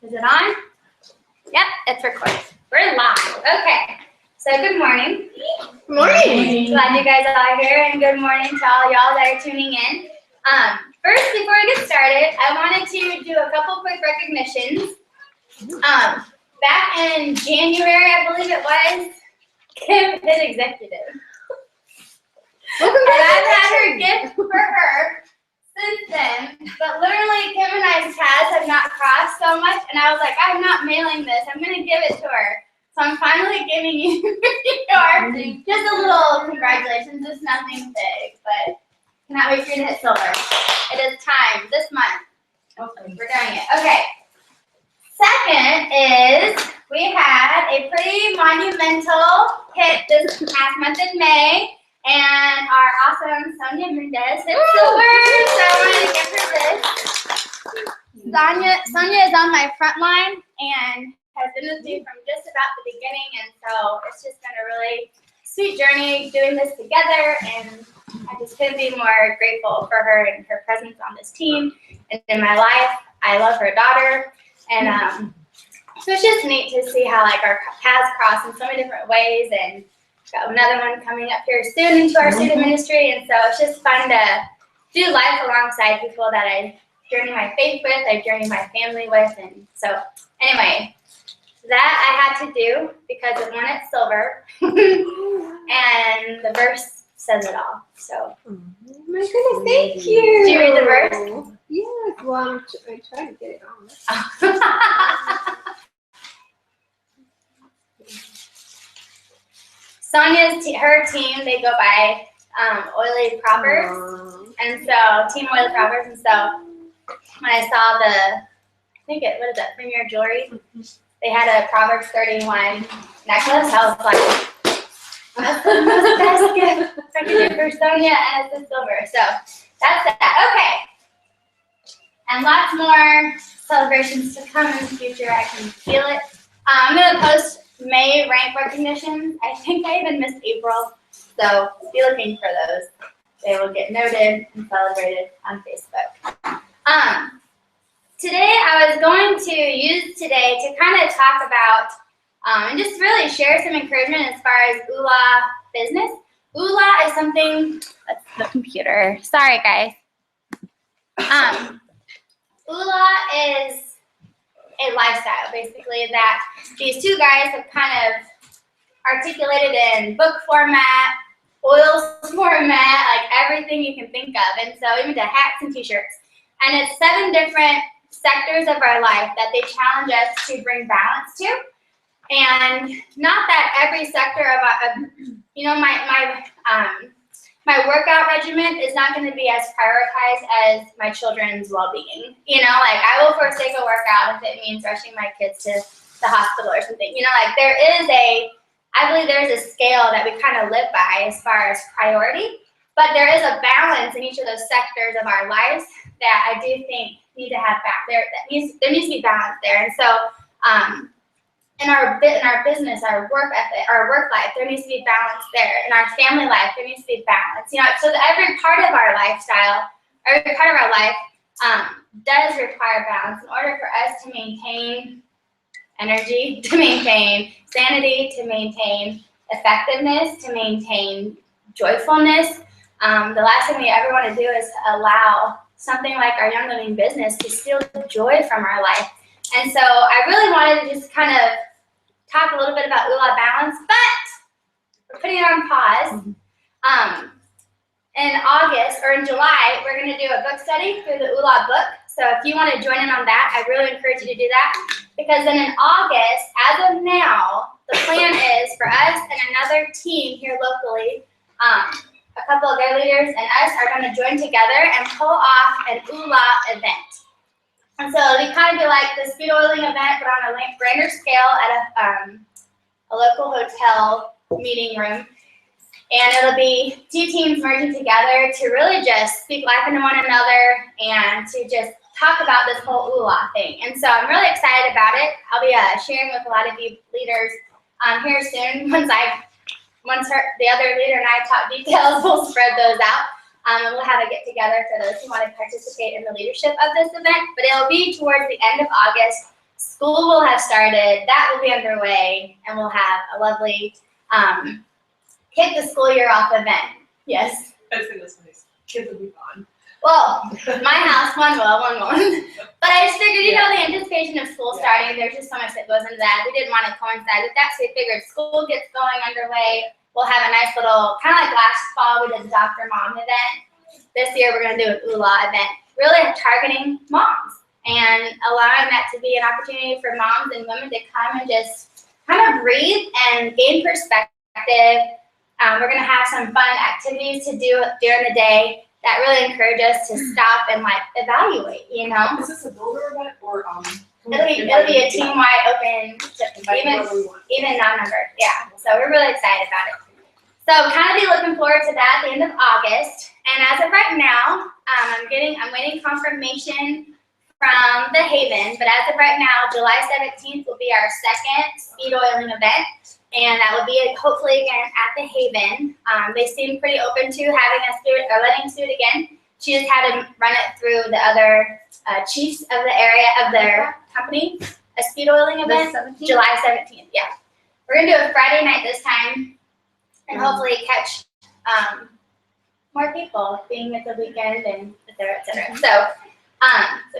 Is it on? Yep, it's recording. We're live. Okay. So good morning. Good morning. Glad you guys are all here, and good morning to all y'all that are tuning in. First, before we get started, I wanted to do a couple quick recognitions. Back in January, I believe it was, Kim hit executive. And I've had her gift for her since then, but literally Kim and I's paths have not crossed so much, and I was like, I'm not mailing this, I'm going to give it to her. So I'm finally giving you your, just a little congratulations, it's nothing big, but cannot wait for you to hit silver. It is time, this month. Okay, we're doing it. Okay. Second is, we had a pretty monumental hit this past month in May. And our awesome Sonia Mendez hit silver, so I wanted to give her this. Sonia is on my front line and has been with me from just about the beginning, and so it's just been a really sweet journey doing this together, and I just couldn't be more grateful for her and her presence on this team and in my life. I love her daughter, and so it's just neat to see how like our paths cross in so many different ways, and got another one coming up here soon into our student ministry, and so it's just fun to do life alongside people that I journey my faith with, I journey my family with, and so anyway, that I had to do because it won at silver, and the verse says it all. So, Oh my goodness, thank you. Did you read the verse? Yes, well, I tried to get it on. Sonia's her team, they go by Oily Proverbs, and so Team Oily Proverbs, and so when I saw what is that, Premier Jewelry, they had a Proverbs 31 necklace, I was like, that's the most best gift I could do for Sonia, and it's a silver, so that's that. Okay, and lots more celebrations to come in the future, I can feel it. I'm going to post May rank recognitions. I think I even missed April, so be looking for those. They will get noted and celebrated on Facebook. Today I was going to use today to kind of talk about and just really share some encouragement as far as ULA business. ULA is something, that's the computer, sorry guys. ULA is a lifestyle, basically, that these two guys have kind of articulated in book format, oils format, like everything you can think of, and so even to hats and t-shirts. And it's 7 different sectors of our life that they challenge us to bring balance to. And not that every sector of my workout regimen is not going to be as prioritized as my children's well-being. Like I will forsake a workout if it means rushing my kids to the hospital or something. Like I believe there is a scale that we kind of live by as far as priority, but there is a balance in each of those sectors of our lives that I do think need to have there needs to be balance there. And so in our business, our work ethic, our work life, there needs to be balance there. In our family life, there needs to be balance. So that every part of our lifestyle, every part of our life does require balance in order for us to maintain energy, to maintain sanity, to maintain effectiveness, to maintain joyfulness. The last thing we ever want to do is to allow something like our Young Living business to steal joy from our life. And so I really wanted to just kind of talk a little bit about ULA balance, but we're putting it on pause. In August, or in July, we're going to do a book study through the ULA book. So if you want to join in on that, I really encourage you to do that. Because then in August, as of now, the plan is for us and another team here locally, a couple of their leaders and us are going to join together and pull off an ULA event. And so we kind of do like the speed oiling event, but on a grander scale at a local hotel meeting room. And it'll be 2 teams merging together to really just speak life into one another and to just talk about this whole ULA thing. And so I'm really excited about it. I'll be sharing with a lot of you leaders here soon. Once the other leader and I talk details, we'll spread those out. And we'll have a get together for those who want to participate in the leadership of this event. But it'll be towards the end of August. school will have started. That will be underway, and we'll have a lovely kick the school year off event. Yes. I think that's nice. Kids will be fun. Well, my house, one will, one won't. But I just figured, you know, the anticipation of school starting, there's just so much that goes into that. We didn't want to coincide with that, so we figured school gets going underway. We'll have a nice little, kind of like last fall, we did the Dr. Mom event. This year, we're going to do an ULA event, really targeting moms and allowing that to be an opportunity for moms and women to come and just kind of breathe and gain perspective. We're going to have some fun activities to do during the day that really encourage us to stop and like evaluate, you know. Is this a builder event or It'll be a team-wide open, even non-numbered, yeah. So we're really excited about it. So kind of be looking forward to that at the end of August. And as of right now, I'm waiting confirmation from the Haven, but as of right now, July 17th will be our second speed oiling event. And that will be hopefully again at the Haven. They seem pretty open to having us do it or letting us do it again. She just had to run it through the other chiefs of the area of their company, a speed oiling event, July 17th. Yeah, we're gonna do it Friday night this time, and hopefully catch more people, being at the weekend and et cetera, et cetera. So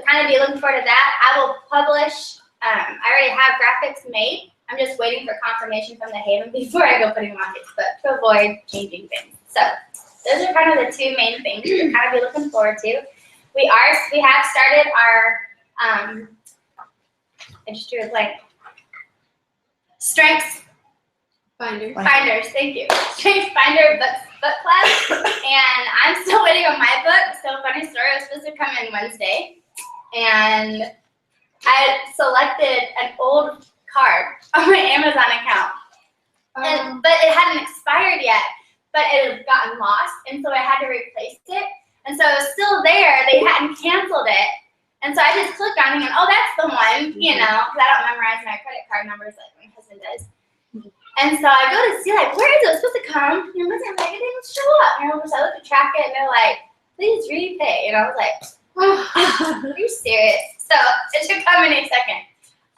kind of be looking forward to that. I will publish. I already have graphics made. I'm just waiting for confirmation from the Haven before I go putting them on Facebook to avoid changing things. So those are kind of the two main things to kind of be looking forward to. We have started our I just drew a blank. Strengths Finders. Thank you. Strengths Finder book club, and I'm still waiting on my book. So funny story. It was supposed to come in Wednesday, and I selected an old card on my Amazon account, but it hadn't expired yet, but it had gotten lost, and so I had to replace it, and so it was still there. They hadn't canceled it, and so I just clicked on it and oh, that's the one, you know, because I don't memorize my credit card numbers like my husband does. And so I go to see, like, where is it? It's supposed to come. You know, I'm like, it didn't show up. And so I looked to track it, and they're like, please repay. And I was like, oh, are you serious? So it should come any second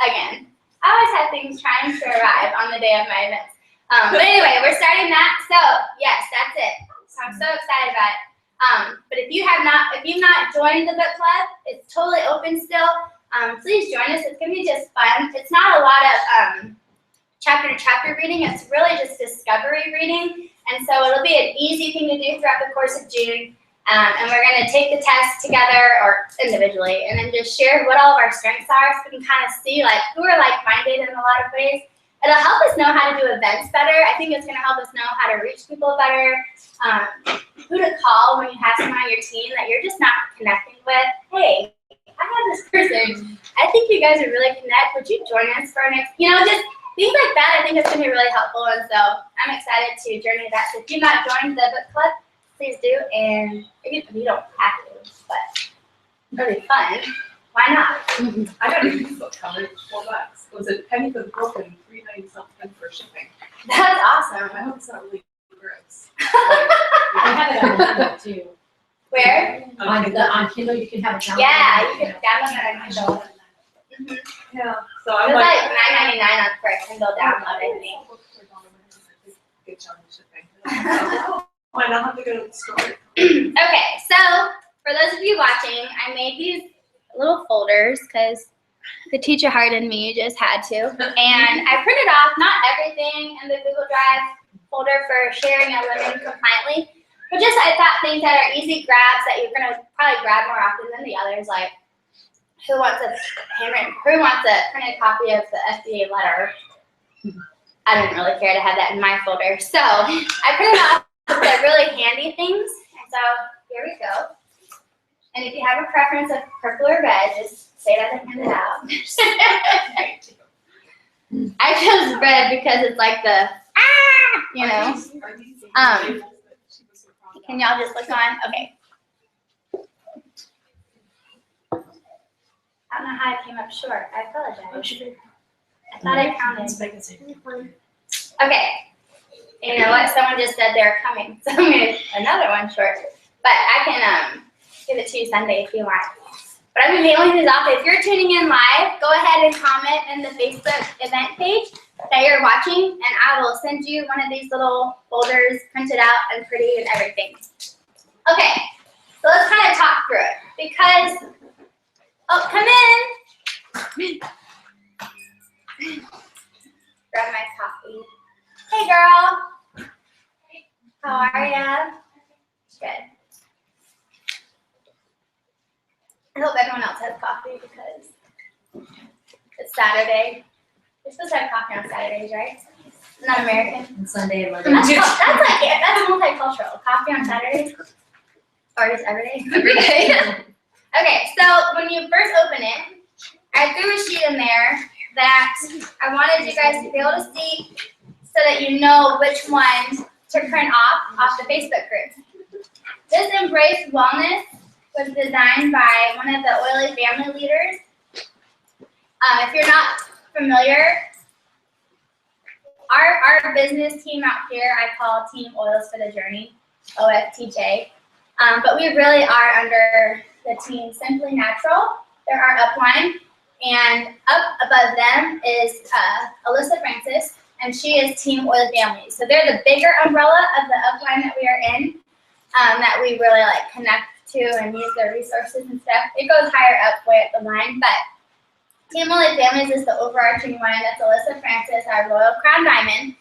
again. I always have things trying to arrive on the day of my events. But anyway, we're starting that. So yes, that's it. So I'm so excited about it. But if you've not joined the book club, it's totally open still. Please join us. It's gonna be just fun. It's not a lot of chapter to chapter reading. It's really just discovery reading. And so it'll be an easy thing to do throughout the course of June. And we're going to take the test together or individually and then just share what all of our strengths are so we can kind of see like who are like-minded in a lot of ways. It'll help us know how to do events better. I think it's going to help us know how to reach people better, who to call when you have someone on your team that you're just not connecting with. Hey, I have this person. I think you guys would really connect. Would you join us for our next, you know, just things like that. I think it's going to be really helpful. And so I'm excited to journey that. So if you've not joined the book club, please do, and you don't have to, but it'll be fun. Why not? I got a new book coming for $4. Was it penny for the book and $3.90 something for shipping? That's awesome. I hope it's not really gross. I have it on Kindle too. Where? On Kindle, you can have it downloaded. Yeah, you can download it on Kindle. Mm-hmm. Yeah. So It I'm was like like $9.99 for a Kindle download, I think. Good job with shipping. Why not have to go to the store? Okay, so for those of you watching, I made these little folders because the teacher heart in me just had to. And I printed off not everything in the Google Drive folder for sharing and living compliantly, but just I thought things that are easy grabs that you're gonna probably grab more often than the others, like who wants a printed copy of the FDA letter? I didn't really care to have that in my folder. So I printed off the really handy things, and so here we go. And if you have a preference of purple or red, just say that and hand it out. I chose red because it's like the you know. Can y'all just look on? Okay. I don't know how I came up short. I apologize. I thought I counted. Okay. You know what? Someone just said they're coming, so I'm gonna another one short. But I can give it to you Sunday if you want. But I've been mailing these off. If you're tuning in live, go ahead and comment in the Facebook event page that you're watching, and I will send you one of these little folders printed out and pretty and everything. Okay, so let's kind of talk through it because, oh, come in. Grab my coffee. Hey, girl. How are ya? Good. I hope everyone else has coffee because it's Saturday. You're supposed to have coffee on Saturdays, right? Not American. And Sunday and Monday. That's multicultural. Coffee on Saturdays? Or just every day? Every day. Okay, so when you first open it, I threw a sheet in there that I wanted you guys to be able to see so that you know which ones to print off the Facebook group. This Embrace Wellness was designed by one of the Oily family leaders. If you're not familiar, our business team out here, I call Team Oils for the Journey, OFTJ. But we really are under the team Simply Natural. They're our upline. And up above them is Alyssa Francis, and she is Team Oil Family. So they're the bigger umbrella of the upline that we are in, that we really like connect to and use their resources and stuff. It goes higher up, way up the line, but Team Oil Families is the overarching one. That's Alyssa Francis, our Royal Crown Diamond.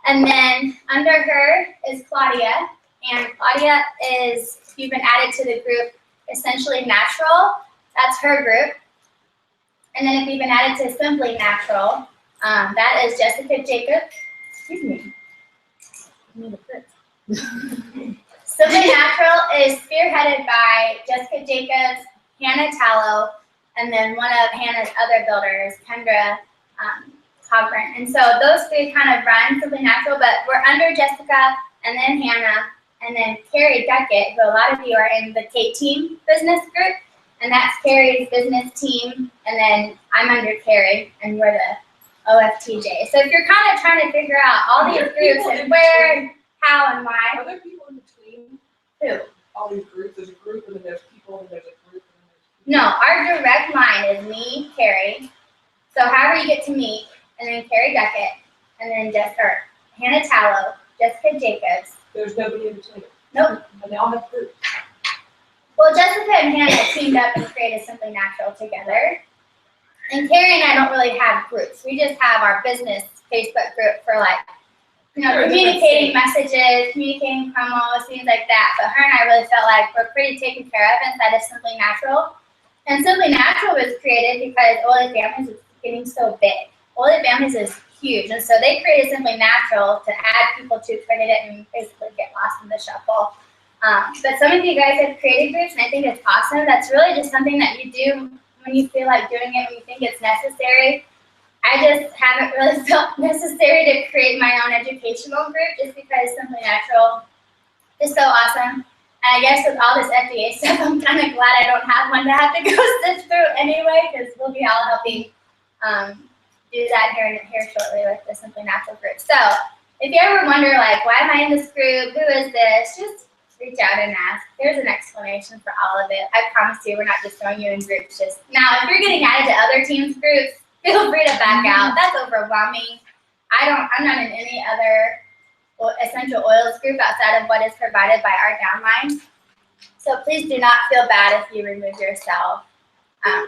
And then under her is Claudia, and Claudia is, you've been added to the group Essentially Natural. That's her group. And then if you've been added to Simply Natural, that is Jessica Jacobs. Excuse me. Simply Natural is spearheaded by Jessica Jacobs, Hannah Tallow, and then one of Hannah's other builders, Kendra Cogburn. And so those three kind of run Simply Natural, but we're under Jessica, and then Hannah, and then Carrie Duckett, who a lot of you are in the K-Team business group. And that's Carrie's business team, and then I'm under Carrie, and we're the OFTJ. So if you're kind of trying to figure out all these groups and where, how, and why. Are there people in between Who? all these groups? There's a group, and then there's people, and there's a group, and then No, our direct line is me, Carrie. So however you get to me, and then Carrie Duckett, and then Hannah Tallow, Jessica Jacobs. there's nobody in between. Nope. And they all have groups. Well, Jessica and Hannah teamed up and created Simply Natural together. And Carrie and I don't really have groups. We just have our business Facebook group for like, communicating messages, communicating promos, things like that. But her and I really felt like we're pretty taken care of inside of Simply Natural. And Simply Natural was created because Oily Families is getting so big. Oily Families is huge. And so they created Simply Natural to add people to create it and basically get lost in the shuffle. But some of you guys have created groups, and I think it's awesome. That's really just something that you do when you feel like doing it, when you think it's necessary. I just haven't really felt necessary to create my own educational group just because Simply Natural is so awesome. And I guess with all this FDA stuff, I'm kind of glad I don't have one to have to go sift through anyway, because we'll be all helping do that here shortly with the Simply Natural group. So if you ever wonder, like, why am I in this group? Who is this? Just reach out and ask. There's an explanation for all of it. I promise you, we're not just throwing you in groups. Now, if you're getting added to other teams' groups, feel free to back out. That's overwhelming. I'm not in any other essential oils group outside of what is provided by our downline. So please do not feel bad if you remove yourself, et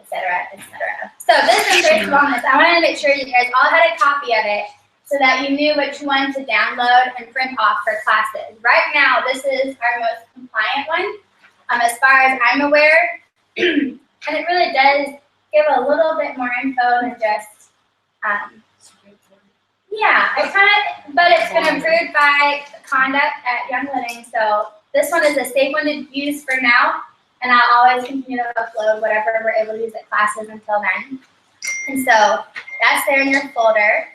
cetera, et cetera. So this Embrace Wellness, I wanted to make sure you guys all had a copy of it so that you knew which one to download and print off for classes. Right now, this is our most compliant one, as far as I'm aware. And it really does give a little bit more info than just, but it's been approved by conduct at Young Living. So this one is a safe one to use for now, and I'll always continue to upload whatever we're able to use at classes until then. And so that's there in your folder.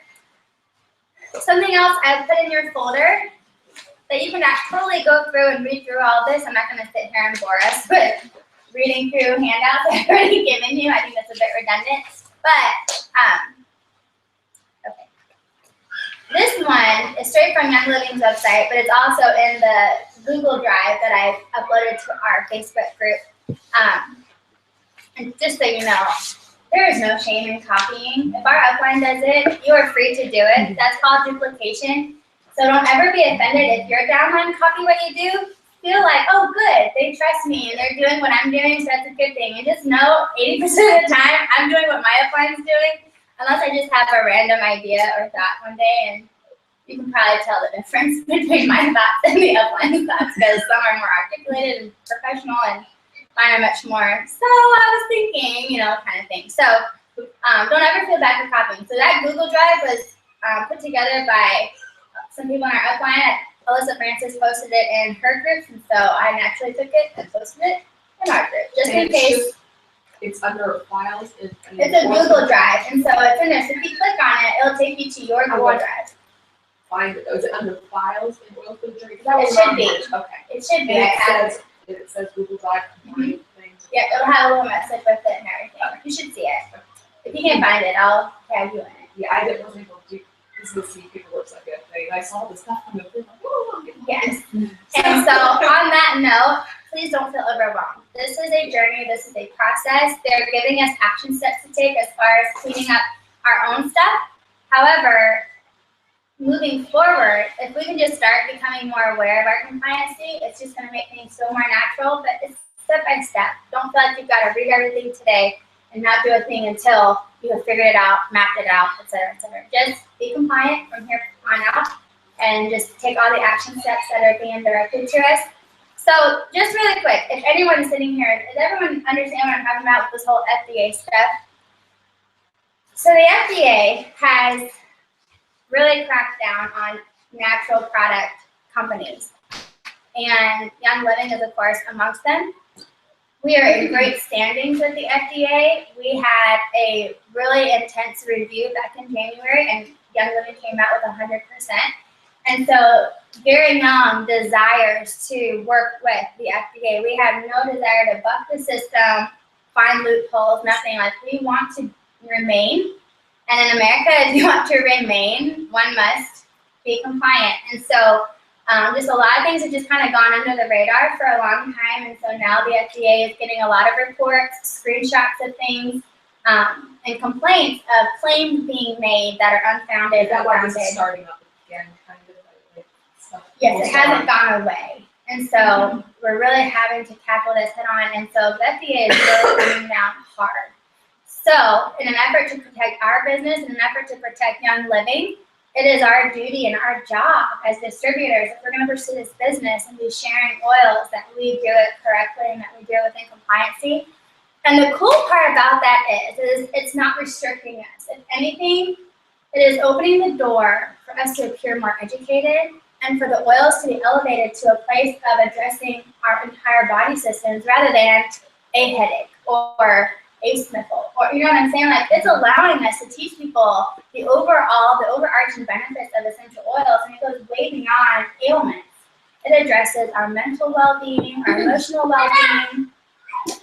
Something else I've put in your folder that you can totally go through and read through all this. I'm not going to sit here and bore us with reading through handouts I've already given you. I think that's a bit redundant. But, okay. This one is straight from Young Living's website, but it's also in the Google Drive that I've uploaded to our Facebook group. And just so you know, there is no shame in copying. If our upline does it, you are free to do it. That's called duplication. So don't ever be offended if your downline copy what you do. Feel like, oh good, they trust me and they're doing what I'm doing, so that's a good thing. And just know 80% of the time I'm doing what my upline's doing, unless I just have a random idea or thought one day, and you can probably tell the difference between my thoughts and the upline's thoughts, because some are more articulated and professional and mine are much more, so I was thinking, kind of thing. So don't ever feel bad for copying. So that Google Drive was put together by some people in our upline. Alyssa Francis posted it in her group, and so I naturally took it and posted it in our group, just in case. It's under files. It's a Google Drive, and so it's in there. So if you click on it, it'll take you to your Google Drive. Find it. Is it under files in Oilfield Journey? It should be. Okay. It should be. It says Google Drive. Things. Yeah, it'll have a little message with it and everything. You should see it. If you can't find it, I'll tag you in it. Yeah, I wasn't able to do this. To see people looks like it. I saw the stuff on the thing. Yes. And so on that note, please don't feel overwhelmed. This is a journey. This is a process. They're giving us action steps to take as far as cleaning up our own stuff. However, moving forward, if we can just start becoming more aware of our compliancy, it's just going to make things so more natural. But it's step by step. Don't feel like you've got to read everything today and not do a thing until you have figured it out, mapped it out, et cetera, et cetera. Just be compliant from here on out and just take all the action steps that are being directed to us. So just really quick, if anyone is sitting here, does everyone understand what I'm talking about with this whole FDA stuff? So the FDA has really cracked down on natural product companies. And Young Living is, of course, amongst them. We are in great standings with the FDA. We had a really intense review back in January, and Young Living came out with 100%. And so Gary Young desires to work with the FDA. We have no desire to buck the system, find loopholes, nothing. Like, we want to remain. And in America, if you want to remain, one must be compliant. And so just a lot of things have just kind of gone under the radar for a long time. And so now the FDA is getting a lot of reports, screenshots of things, and complaints of claims being made that are unfounded. Is that why this is starting up again, kind of like stuff? Yes, it hasn't gone away. And so we're really having to tackle this head on. And so the FDA is really coming down hard. So in an effort to protect our business, in an effort to protect Young Living, it is our duty and our job as distributors, if we're going to pursue this business and be sharing oils, that we do it correctly and that we do it within compliancy. And the cool part about that is it's not restricting us. If anything, it is opening the door for us to appear more educated and for the oils to be elevated to a place of addressing our entire body systems rather than a headache or a sniffle, or you know what I'm saying? Like, it's allowing us to teach people the overarching benefits of essential oils, and it goes way beyond ailments. It addresses our mental well-being, our emotional well-being,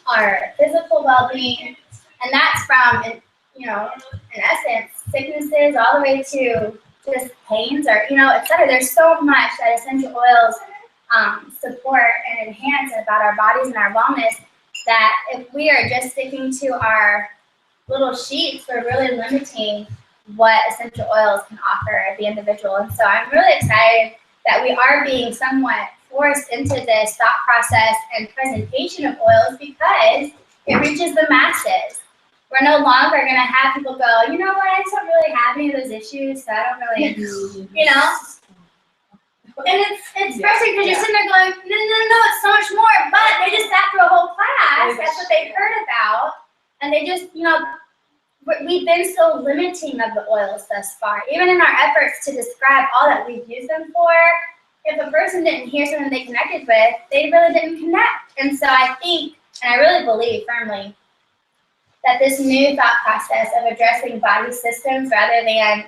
our physical well-being, and that's from, in essence, sicknesses all the way to just pains, or et cetera. There's so much that essential oils support and enhance about our bodies and our wellness, that if we are just sticking to our little sheets, we're really limiting what essential oils can offer the individual. And so I'm really excited that we are being somewhat forced into this thought process and presentation of oils because it reaches the masses. We're no longer going to have people go, you know what, I just don't really have any of those issues, so I don't really, And it's frustrating because you're sitting there going, no, it's so much more. But they just sat through a whole class. That's what they heard about. And they just, we've been so limiting of the oils thus far. Even in our efforts to describe all that we've used them for, if a person didn't hear something they connected with, they really didn't connect. And so I think, and I really believe firmly, that this new thought process of addressing body systems rather than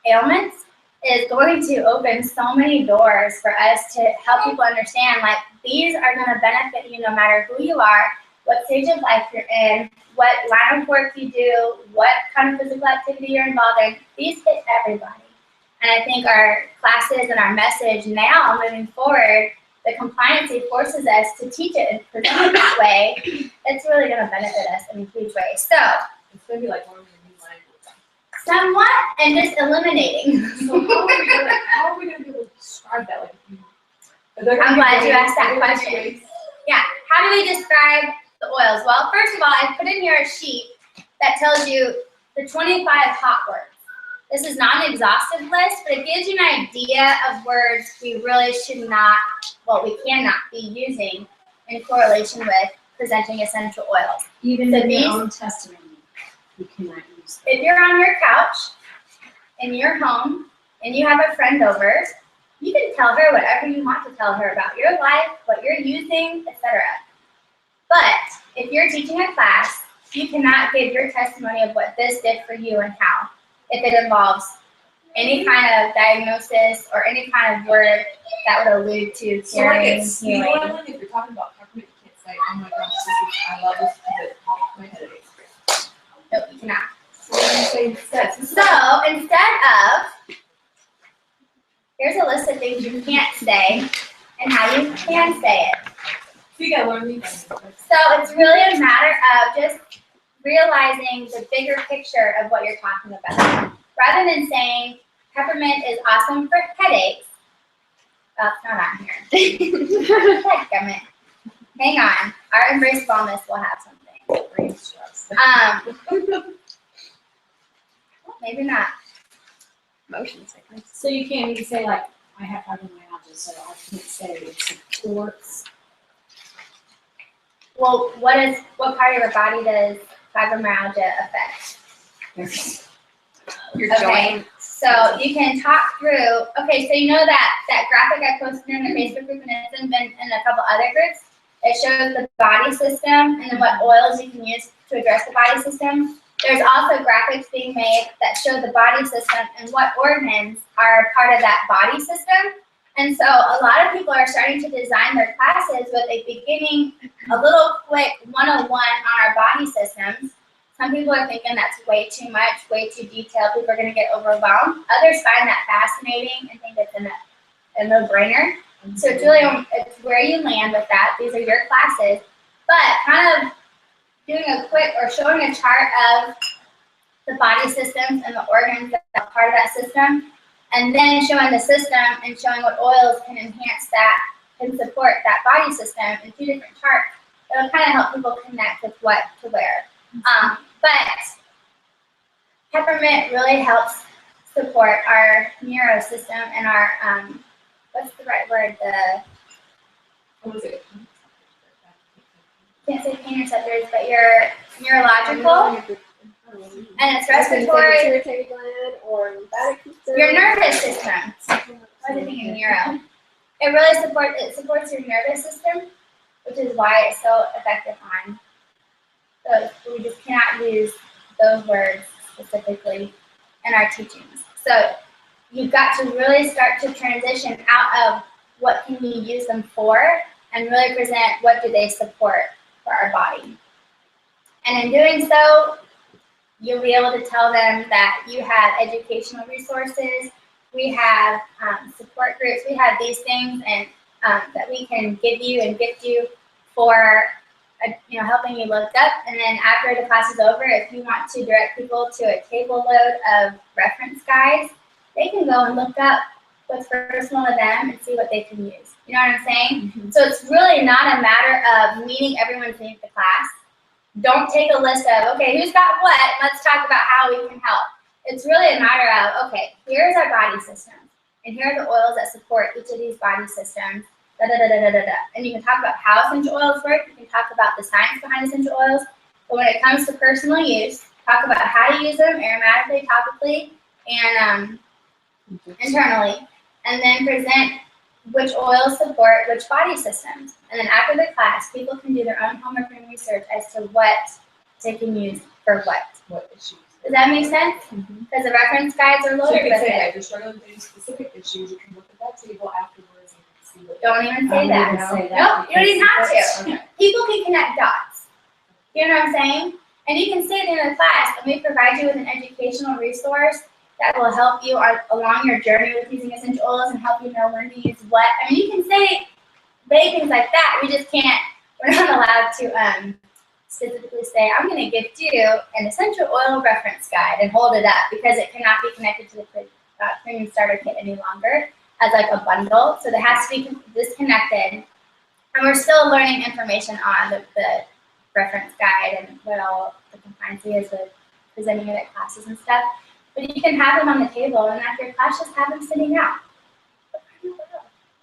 ailments is going to open so many doors for us to help people understand, like, these are going to benefit you no matter who you are, what stage of life you're in, what line of work you do, what kind of physical activity you're involved in. These hit everybody. And I think our classes and our message now moving forward the compliancy forces us to teach it and present it that way, it's really going to benefit us in a huge way. So, It's gonna be like learning a new language. somewhat, and just eliminating. So how are we gonna be able to describe that? Like, I'm glad you asked that question. Yeah, how do we describe the oils? Well, first of all, I put in here a sheet that tells you the 25 hot words. This is not an exhaustive list, but it gives you an idea of words we really should not, well, we cannot be using in correlation with presenting essential oils. Even So in these- your own testimony, you cannot use them. If you're on your couch in your home and you have a friend over, you can tell her whatever you want to tell her about your life, what you're using, etc. But if you're teaching a class, you cannot give your testimony of what this did for you and how, if it involves any kind of diagnosis or any kind of word that would allude to So like curing, it's healing. oil, if you're talking about peppermint, you can't say, oh my gosh, I love this because it helped my headache. No, you cannot. So what do you say instead? So instead of, here's a list of things you can't say and how you can say it. So you gotta learn these things. So it's really a matter of just realizing the bigger picture of what you're talking about. Rather than saying peppermint is awesome for headaches. Oh, it's not on here. Dadgummit. Hang on. Our Embrace Wellness will have something. Brain stress. Maybe not. Motion sickness. So you can't even say like, I have fibromyalgia, so I can't say it supports. Well, what part of your body does fibromyalgia affect? Your Okay, joint. so you can talk through, okay, so you know that graphic I posted in the Facebook group and it's been in a couple other groups? It shows the body system and then what oils you can use to address the body system. There's also graphics being made that show the body system and what organs are part of that body system. And so a lot of people are starting to design their classes with a beginning, a little quick 101 on our body systems. Some people are thinking that's way too much, way too detailed. People are going to get overwhelmed. Others find that fascinating and think it's a no-brainer. So it's really it's where you land with that. These are your classes. But kind of doing a quick or showing a chart of the body systems and the organs that are part of that system, and then showing the system and showing what oils can enhance that and support that body system in two different charts. It'll kind of help people connect with what to wear. But peppermint really helps support our neuro system and our, what's the right word? What was it? Can't say pain receptors, but your neurological and it's respiratory, Pituitary gland or lymphatic system. your nervous system. I was thinking neuro. It really supports your nervous system, which is why it's so effective on those. We just cannot use those words specifically in our teachings. So you've got to really start to transition out of what can you use them for and really present what do they support for our body. And in doing so, you'll be able to tell them that you have educational resources, we have support groups, we have these things and that we can give you and gift you for helping you look up. And then after the class is over, if you want to direct people to a table load of reference guides, they can go and look up what's personal to them and see what they can use. You know what I'm saying? Mm-hmm. So it's really not a matter of meeting everyone's needs the class. Don't take a list of, okay, who's got what? Let's talk about how we can help. It's really a matter of, okay, here's our body systems, and here are the oils that support each of these body systems, And you can talk about how essential oils work. You can talk about the science behind essential oils. But when it comes to personal use, talk about how to use them aromatically, topically, and internally, and then present which oils support which body systems. And then after the class, people can do their own homework and research as to what they can use for what. What issues? Does that make sense? Because the reference guides are So loaded you with can say, it. if you're struggling with any specific issues, you can look at that table afterwards and see what. Don't even say I that. wouldn't say that Nope, you don't even have because to. People can connect dots. You know what I'm saying? And you can say at the end of the class, and we provide you with an educational resource that will help you along your journey with using essential oils and help you know when to use what. I mean, you can say vague things like that. We just can't, we're not allowed to specifically say, I'm going to gift you an essential oil reference guide and hold it up, because it cannot be connected to the premium starter kit any longer as like a bundle. So it has to be disconnected. And we're still learning information on the reference guide and what all the compliancy is with presenting it at classes and stuff. But you can have them on the table, and after your class, just have them sitting out. With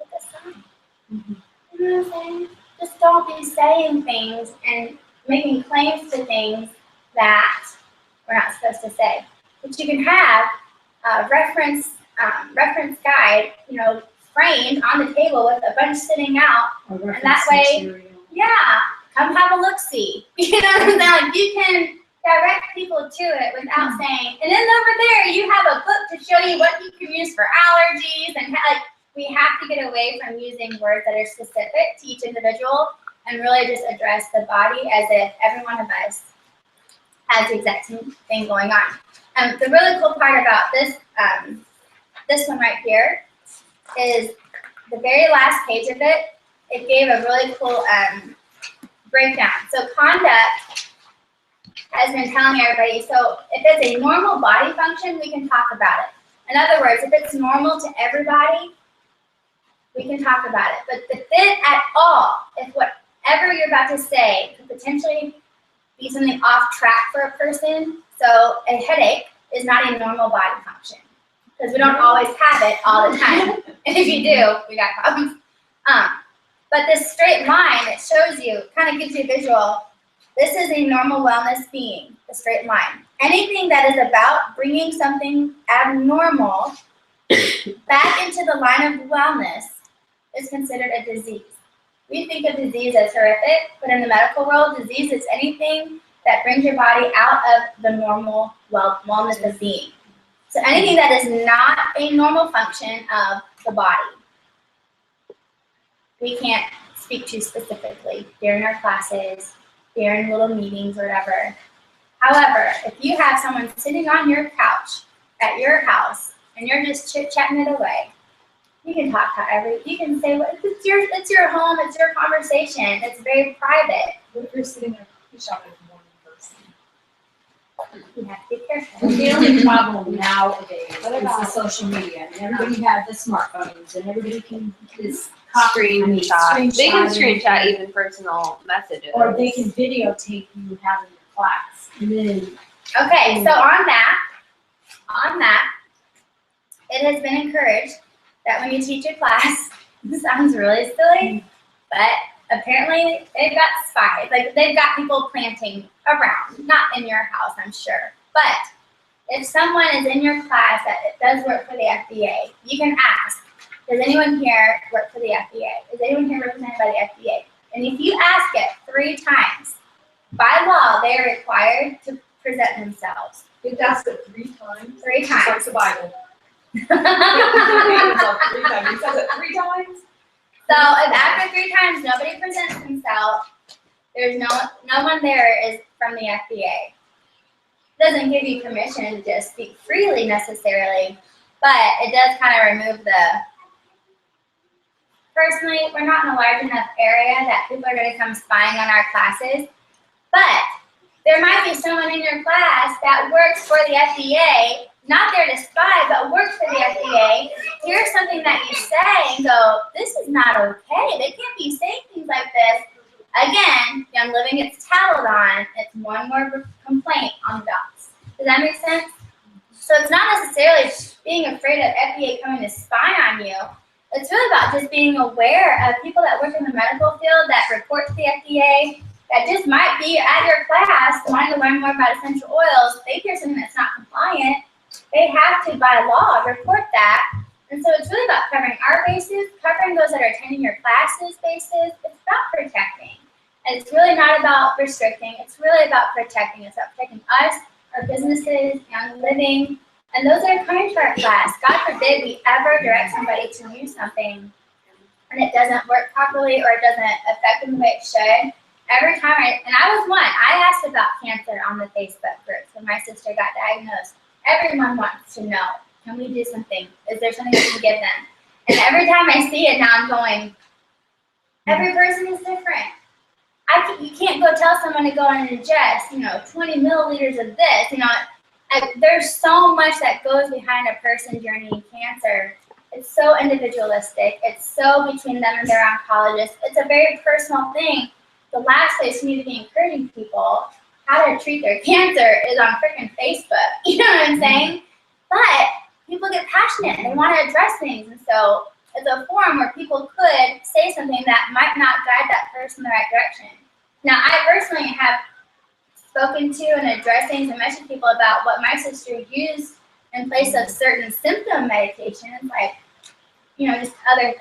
a sign. You know what I'm saying? Just don't be saying things and making claims to things that we're not supposed to say. But you can have a reference guide, you know, framed on the table with a bunch sitting out, and that way, yeah, come have a look-see. You know what I'm saying? Like, you can direct people to it without saying, and then over there you have a book to show you what you can use for allergies, and like, we have to get away from using words that are specific to each individual and really just address the body as if every one of us has the exact same thing going on. The really cool part about this one right here is the very last page of it. It gave a really cool breakdown. So conduct has been telling everybody, so if it's a normal body function, we can talk about it. In other words, if it's normal to everybody, we can talk about it. But the fit at all, if whatever you're about to say could potentially be something off track for a person, so a headache is not a normal body function, because we don't always have it all the time. And if you do, we got problems. But this straight line, it shows you, kind of gives you a visual. This is a normal wellness being, the straight line. Anything that is about bringing something abnormal back into the line of wellness is considered a disease. We think of disease as horrific, but in the medical world, disease is anything that brings your body out of the normal wellness of being. So anything that is not a normal function of the body, we can't speak to specifically during our classes, during little meetings or whatever. However, if you have someone sitting on your couch at your house and you're just chit-chatting it away, you can talk however, you can say, well, it's your home, it's your conversation, it's very private. What if you're sitting in a coffee shop with one person? You have to be careful. The only problem nowadays is the social media, and everybody has the smartphones, and everybody can just Screenshot. They can screenshot even personal messages. or they can videotape you having your class, and then Okay, so on that, it has been encouraged that when you teach a class, this sounds really silly, but apparently they've got spies. Like, they've got people planting around, not in your house, I'm sure. But if someone is in your class that does work for the FDA, you can ask, does anyone here work for the FDA? Is anyone here represented by the FDA? And if you ask it 3 times, by law, they are required to present themselves. You have to ask it 3 times. 3 Just like times. the Bible. You have to repeat yourself 3 times. He says it 3 times. So if after 3 times nobody presents themselves, there's no one there is from the FDA. Doesn't give you permission to just speak freely necessarily, but it does kind of remove the. Personally, we're not in a large enough area that people are going to come spying on our classes, but there might be someone in your class that works for the FDA, not there to spy, but works for the FDA. Here's something that you say and go, this is not okay. They can't be saying things like this. Again, Young Living gets tattled on. It's one more complaint on the docs. Does that make sense? So it's not necessarily being afraid of FDA coming to spy on you. It's really about just being aware of people that work in the medical field that report to the FDA, that just might be at your class wanting to learn more about essential oils. If they hear something that's not compliant, they have to, by law, report that. And so it's really about covering our bases, covering those that are attending your classes' bases. It's about protecting. And it's really not about restricting. It's really about protecting. It's about protecting us, our businesses, Young Living, and those that are coming to our class. God forbid we ever direct somebody to use something and it doesn't work properly or it doesn't affect them the way it should. Every time I was one, I asked about cancer on the Facebook group when my sister got diagnosed. Everyone wants to know, can we do something? Is there something we can give them? And every time I see it now, I'm going, Every person is different. You can't go tell someone to go and ingest, 20 milliliters of this. There's so much that goes behind a person journeying cancer. It's so individualistic. It's so between them and their oncologist. It's a very personal thing. The last place we need to be encouraging people how to treat their cancer is on freaking Facebook. You know what I'm saying? But people get passionate and they want to address things. And so it's a forum where people could say something that might not guide that person in the right direction. Now, I personally have spoken to and addressed things and mentioned people about what my sister used in place of certain symptom medications, like, just other,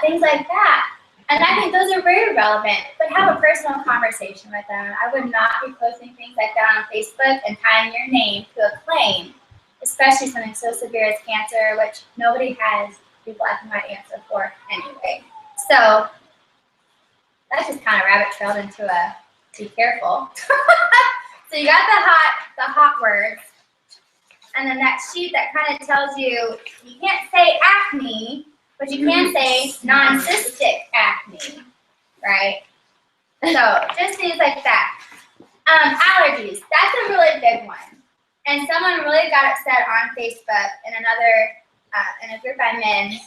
things like that. And I think those are very relevant, but have a personal conversation with them. I would not be posting things like that on Facebook and tying your name to a claim, especially something so severe as cancer, which nobody has the black and white answer for anyway. So that just kind of rabbit trailed into a be careful. So you got the hot words, and then that sheet that kind of tells you can't say acne, but you can say non-cystic acne, right? So just things like that. Allergies, that's a really big one. And someone really got upset on Facebook in a group I'm in,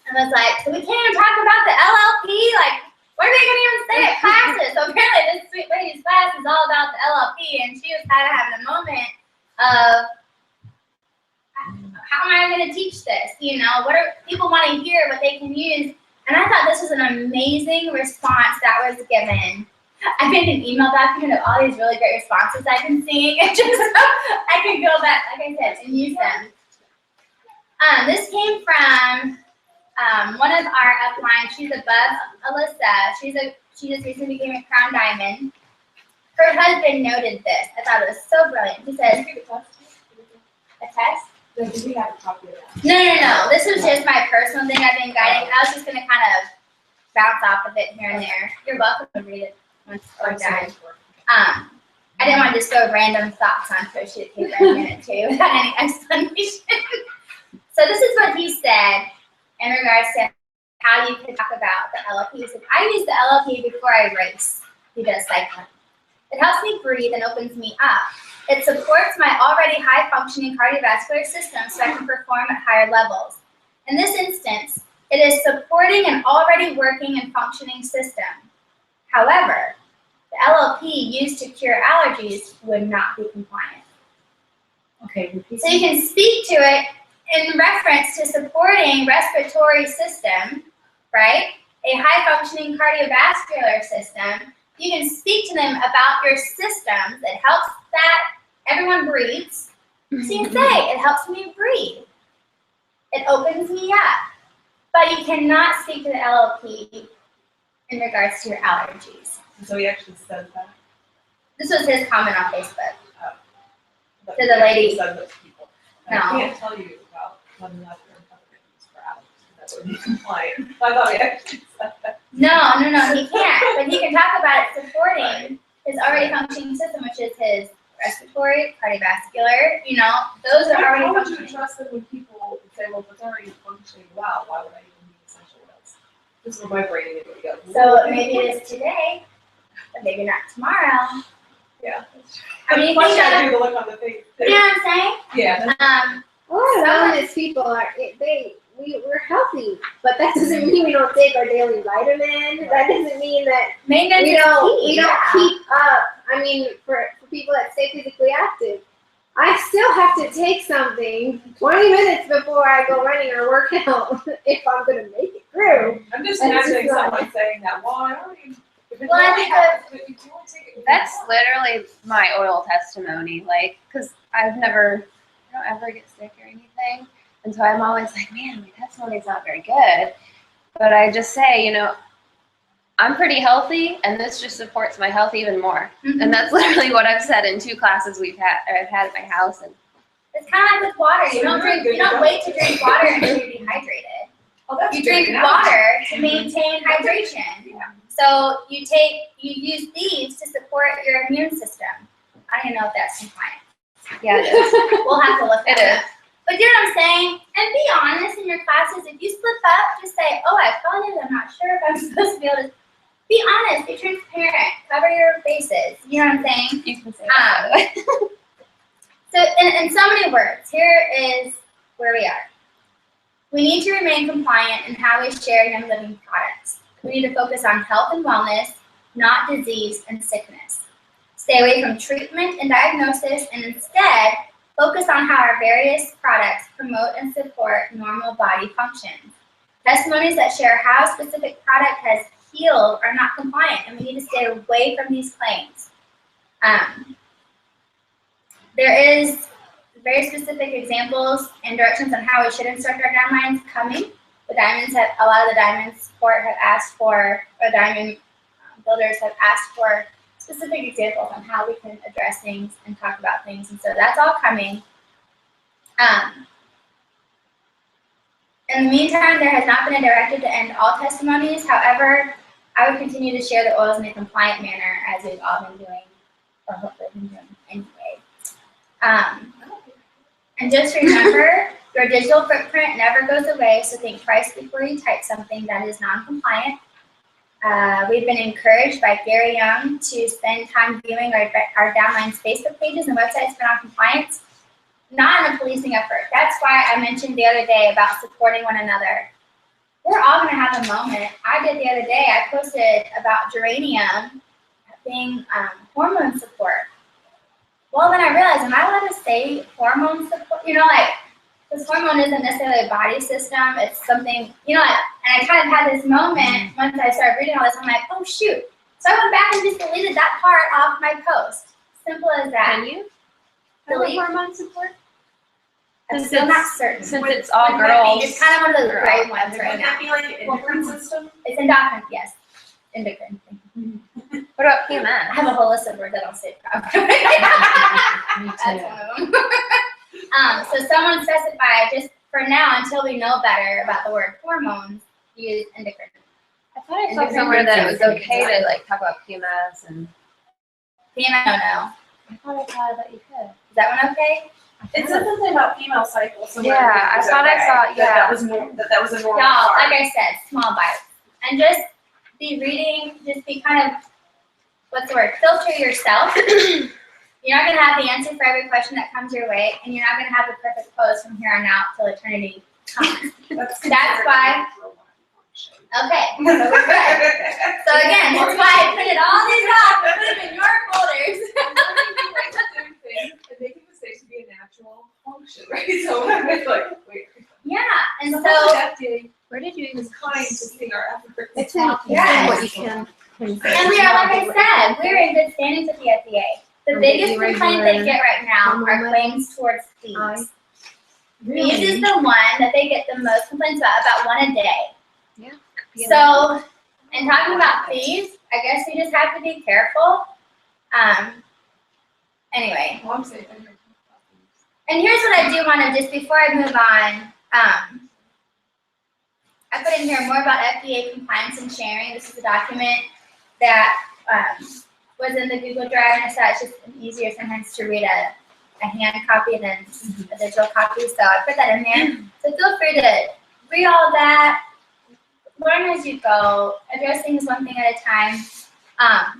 and was like, so we can't even talk about the LLP? Like, what are they going to even say at classes? So apparently this sweet lady's class is all about the LLP, and she was kind of having a moment of, how am I going to teach this? People want to hear what they can use. And I thought this was an amazing response that was given. I made an email document of all these really great responses I've been seeing, and just so I can go back, like I said, and use them. This came from one of our upline. She's above Alyssa. She just recently became a Crown Diamond. Her husband noted this. I thought it was so brilliant. He says, a test? Do we have a copy of that? No. This was just my personal thing I've been guiding. I was just going to kind of bounce off of it here and there. You're welcome to read it once we're done. I didn't want to just throw random thoughts onto a sheet of paper and hand it to you without any explanation. So this is what he said in regards to how you can talk about the LLP. He said, I use the LLP before I race. He does cycling. It helps me breathe and opens me up. It supports my already high-functioning cardiovascular system so I can perform at higher levels. In this instance, it is supporting an already working and functioning system. However, the LLP used to cure allergies would not be compliant. Okay. So you can speak to it in reference to supporting respiratory system, right? A high-functioning cardiovascular system. You can speak to them about your systems. It helps that everyone breathes. So you can say, it helps me breathe. It opens me up. But you cannot speak to the LLP in regards to your allergies. So he actually said that. This was his comment on Facebook. But To the lady. He said that to people. And No. I can't tell you about one another and other things for allergies. That would be compliant. I thought he actually said that. No, he can't. But he can talk about it supporting his already functioning system, which is his respiratory, cardiovascular, those are already How would you functioning. address it when people say, well, if it's already functioning well, why would I even need essential oils? This is where my brain immediately goes. So maybe it is today, but maybe not tomorrow. Yeah, that's true. I mean, you Plus, think I of, do the look on the face. you know what I'm saying? Yeah. A lot of wellness people we're healthy, but that doesn't mean we don't take our daily vitamin. That doesn't mean that Maintenance we is don't key. keep up. I mean, for people that stay physically active, I still have to take something 20 minutes before I go running or work out if I'm gonna make it through. I'm just And it's imagining just like- someone saying that, well, I already, if it's Well, I really think helpful, if you want to take it. That's literally my oil testimony, because I don't ever get sick or anything. And so I'm always like, man, my testimony's not very good. But I just say, I'm pretty healthy, and this just supports my health even more. Mhm. And that's literally what I've said in 2 classes I've had at my house. And It's kind of like with water. You So don't you're drink. good You don't to wait to drink water until you're dehydrated. Oh, that's You a good drink analogy. water to maintain hydration. Yeah. So you use these to support your immune system. I don't even know if that's compliant. yeah, it is. We'll have to look It at is. But you know what I'm saying? And be honest in your classes. If you slip up, just say, oh, I fell in, I'm not sure if I'm supposed to be able to. Be honest, be transparent, cover your bases. You know what I'm saying? You can say that. So in so many words, here is where we are. We need to remain compliant in how we share Young Living products. We need to focus on health and wellness, not disease and sickness. Stay away from treatment and diagnosis, and instead focus on how our various products promote and support normal body functions. Testimonies that share how a specific product has healed are not compliant, and we need to stay away from these claims. There is very specific examples and directions on how we should instruct our downlines coming. A lot of the diamond support have asked for, or diamond builders have asked for specific examples on how we can address things and talk about things, and so that's all coming. In the meantime, there has not been a directive to end all testimonies. However, I would continue to share the oils in a compliant manner, as we've all been doing, or hopefully been doing anyway. And just remember, your digital footprint never goes away, so think twice before you type something that is non-compliant. We've been encouraged by Gary Young to spend time viewing our downline's Facebook pages and websites for non-compliance, not in a policing effort. That's why I mentioned the other day about supporting one another. We're all going to have a moment. I did the other day, I posted about geranium being hormone support. Well, then I realized, am I allowed to say hormone support? You know, like, because hormone isn't necessarily a body system. It's something, you know, and I kind of had this moment once I started reading all this. I'm like, oh, shoot. So I went back and just deleted that part off my post. Simple as that. Can you? Delete hormone support? I'm still not certain. Since it's all girls. It's kind of one of those gray ones Would right that now. be like an endocrine system? It's endocrine, yes. Endocrine. What about I PMS? have a whole list of words I don't say properly. Me That's one of them. So someone specified, just for now, until we know better about the word hormones, use endocrine. I thought I saw somewhere that it was okay to like talk about PMS and. PMS, no. I thought I saw that you could. Is that one okay? It said something about female cycles. somewhere. Yeah, I thought I saw. That was more, that was a normal Y'all, part. like I said, small bites. And just be reading, just be kind of, what's the word, filter yourself. You're not going to have the answer for every question that comes your way, and you're not going to have the perfect pose from here on out till eternity comes. That's why- Okay, so we're good. So again, that's why I printed all these off and put them in your folders. And making mistakes would be a natural function, right? So I'm like, wait. Yeah, and So so, FDA Where did you is kind to see our efforts. It's in Yes. what you can. and we are, like I said, we're in good standings with the FDA. The Or biggest the complaint they get right now hormone are levels. claims towards fees. High. Fees is the one that they get the most complaints about one a day. Yeah. So, and talking about fees, I guess we just have to be careful. Anyway, Well, I'm saying, and here's what I do want to, just before I move on, I put in here more about FDA compliance and sharing. This is a document that was in the Google Drive, and I thought it's just easier sometimes to read a hand copy than a digital copy, so I put that in there. So feel free to read all that, learn as you go, address things one thing at a time. I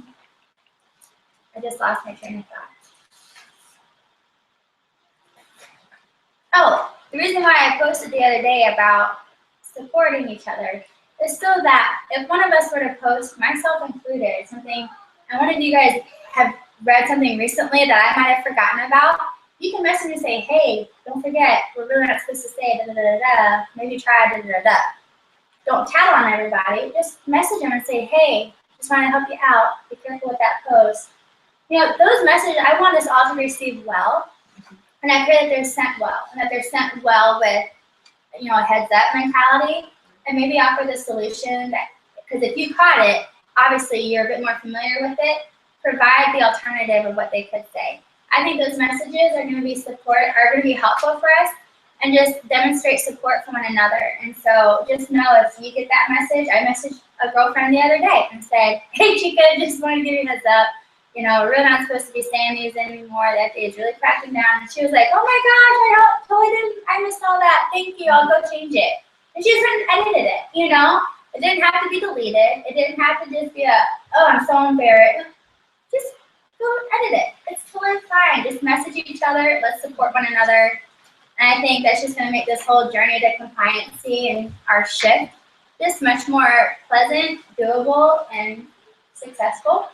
just lost my train of thought. Oh, the reason why I posted the other day about supporting each other is so that if one of us were to post, myself included, something, and one of you guys have read something recently that I might have forgotten about, you can message me and say, hey, don't forget, we're really not supposed to say da-da-da-da-da, maybe try da-da-da-da. Don't tattle on everybody, just message them and say, hey, just want to help you out, be careful with that post. You know, those messages, I want us all to receive well, and I pray that they're sent well, and that they're sent well with, you know, a heads up mentality, and maybe offer the solution that, because if you caught it, obviously you're a bit more familiar with it, provide the alternative of what they could say. I think those messages are going to be helpful for us, and just demonstrate support for one another. And so just know, if you get that message, I messaged a girlfriend the other day and said, hey Chica, just want to give you a heads up, you know, we're really not supposed to be saying these anymore. The FDA is really cracking down. And she was like, oh my gosh, I missed all that. Thank you, I'll go change it. And she just went and edited it, you know? It didn't have to be deleted. It didn't have to just be oh, I'm so embarrassed. Just go edit it. It's totally fine. Just message each other. Let's support one another. And I think that's just going to make this whole journey to compliancy and our shift just much more pleasant, doable, and successful.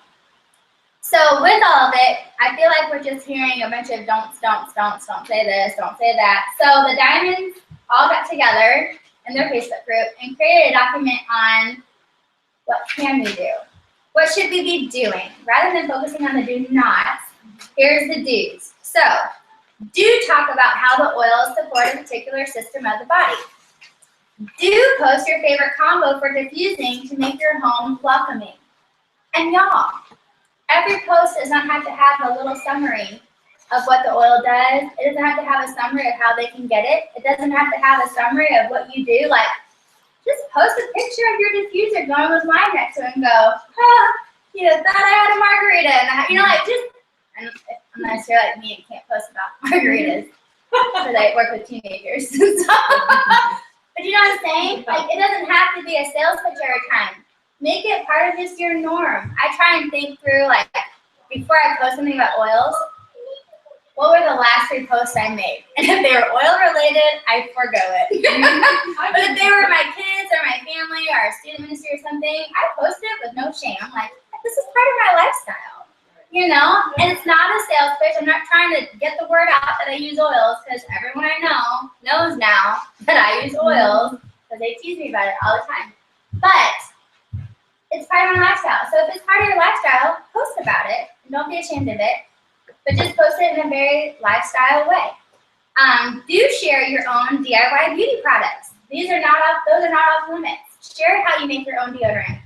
So with all of it, I feel like we're just hearing a bunch of don't say this, don't say that. So the Diamonds all got together in their Facebook group and created a document on what can we do? What should we be doing? Rather than focusing on the do nots, here's the do's. So do talk about how the oils support a particular system of the body. Do post your favorite combo for diffusing to make your home welcoming. And y'all, every post does not have to have a little summary of what the oil does. It doesn't have to have a summary of how they can get it. It doesn't have to have a summary of what you do. Like, just post a picture of your diffuser going with wine next to it and go, you thought I had a margarita. And you know, like, just, and unless you're like me and can't post about margaritas because I work with teenagers. But you know what I'm saying? Like, it doesn't have to be a sales pitch every time. Make it part of just your norm. I try and think through, like, before I post something about oils, what were the last 3 posts I made? And if they were oil related, I forgo it. But if they were my kids or my family or our student ministry or something, I post it with no shame. I'm like, this is part of my lifestyle, you know? And it's not a sales pitch. I'm not trying to get the word out that I use oils, because everyone I know knows now that I use oils, because they tease me about it all the time. But it's part of my lifestyle. So if it's part of your lifestyle, post about it. And don't be ashamed of it. But just post it in a very lifestyle way. Do share your own DIY beauty products. Those are not off limits. Share how you make your own deodorant.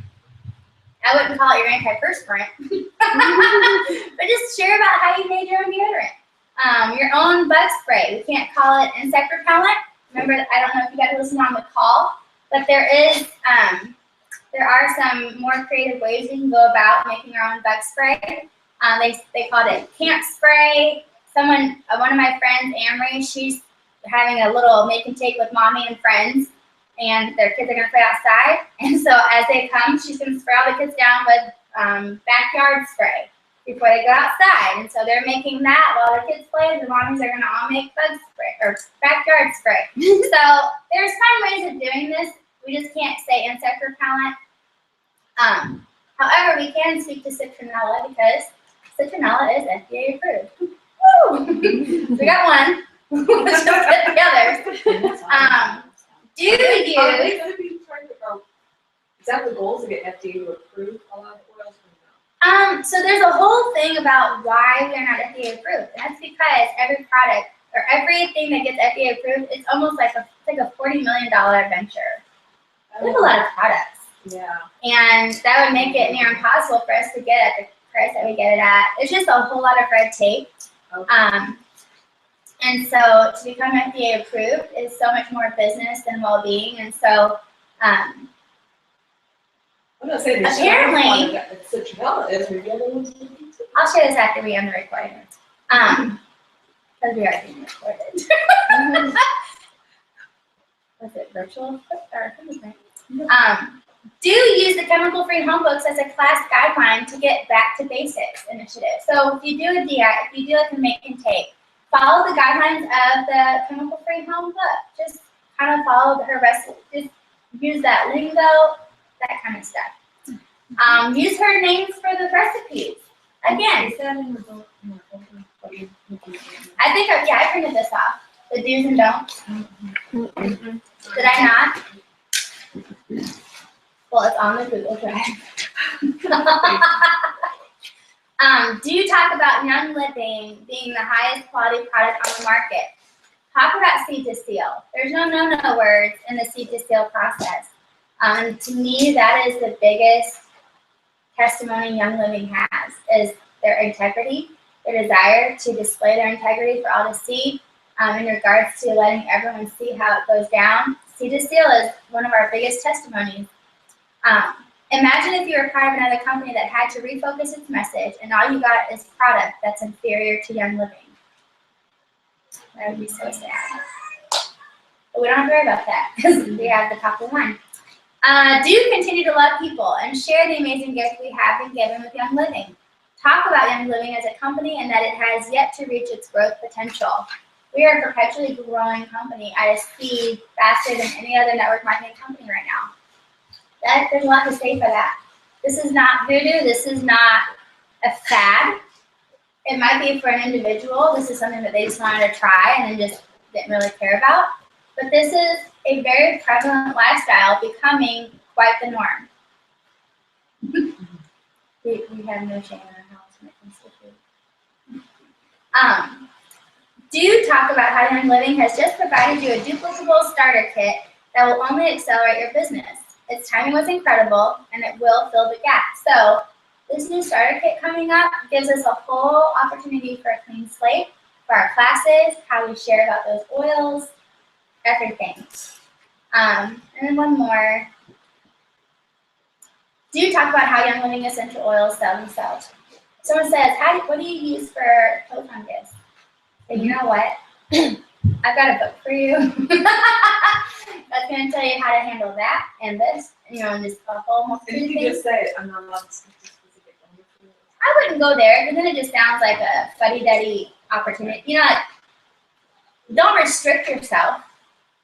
I wouldn't call it your antiperspirant, but just share about how you made your own deodorant. Your own bug spray. We can't call it insect repellent. Remember, I don't know if you got to listen on the call, but there are some more creative ways you can go about making your own bug spray. They called it camp spray. One of my friends, Amory, she's having a little make and take with mommy and friends, and their kids are gonna play outside. And so as they come, she's gonna spray all the kids down with backyard spray before they go outside. And so they're making that while the kids play. The mommies are gonna all make bug spray or backyard spray. So there's fun ways of doing this. We just can't say insect repellent. However, we can speak to citronella because citronella is FDA approved. Woo! We got one. Let's go get the others. Do you? Are they going to be trying to is that the goal, to get FDA to approve a lot of oils? So there's a whole thing about why we are not FDA approved, and that's because every product or everything that gets FDA approved, it's almost like a $40 million venture. We have a lot of products. Yeah. And that would make it near impossible for us to get at the price that we get it at. It's just a whole lot of red tape. okay. And so to become FDA approved is so much more business than well-being. And so I'm not saying they apparently, citronella is, maybe other ones would be too. I'll share this after we end the recording. Because we are being recorded. Was it virtual or something? Do use the chemical-free home books as a class guideline to get back to basics initiative. So if you do a DI, if you do like a make and take, follow the guidelines of the chemical-free home book. Just kind of follow her recipe. Just use that lingo, that kind of stuff. Use her names for the recipes. Again, Is that in the book? I think, I printed this off. The do's and don'ts. Did I not? Well, it's on the Google Drive. Do talk about Young Living being the highest quality product on the market. Talk about seed to seal. There's no no-no words in the seed to seal process. To me, that is the biggest testimony Young Living has, is their integrity, their desire to display their integrity for all to see, in regards to letting everyone see how it goes down. Seed to seal is one of our biggest testimonies. Imagine if you were part of another company that had to refocus its message and all you got is product that's inferior to Young Living. That would be so sad. But we don't have to worry about that because we have the top of the line. Do continue to love people and share the amazing gift we have been given with Young Living. Talk about Young Living as a company and that it has yet to reach its growth potential. We are a perpetually growing company at a speed faster than any other network marketing company right now. There's a lot to say for that. This is not voodoo. This is not a fad. It might be for an individual. This is something that they just wanted to try and then just didn't really care about. But this is a very prevalent lifestyle becoming quite the norm. we have no shame in our house when it comes to food. Do talk about how Young Living has just provided you a duplicable starter kit that will only accelerate your business. Its timing was incredible, and it will fill the gap. So this new starter kit coming up gives us a whole opportunity for a clean slate for our classes, how we share about those oils, everything. And then one more. Do talk about how Young Living essential oils sell themselves. Someone says, what do you use for toe fungus? And you know what? I've got a book for you. That's going to tell you how to handle that and this, and just a whole multitude of You can things. just say, I'm not allowed to speak to specific numbers. I wouldn't go there because then it just sounds like a fuddy-duddy opportunity. Don't restrict yourself.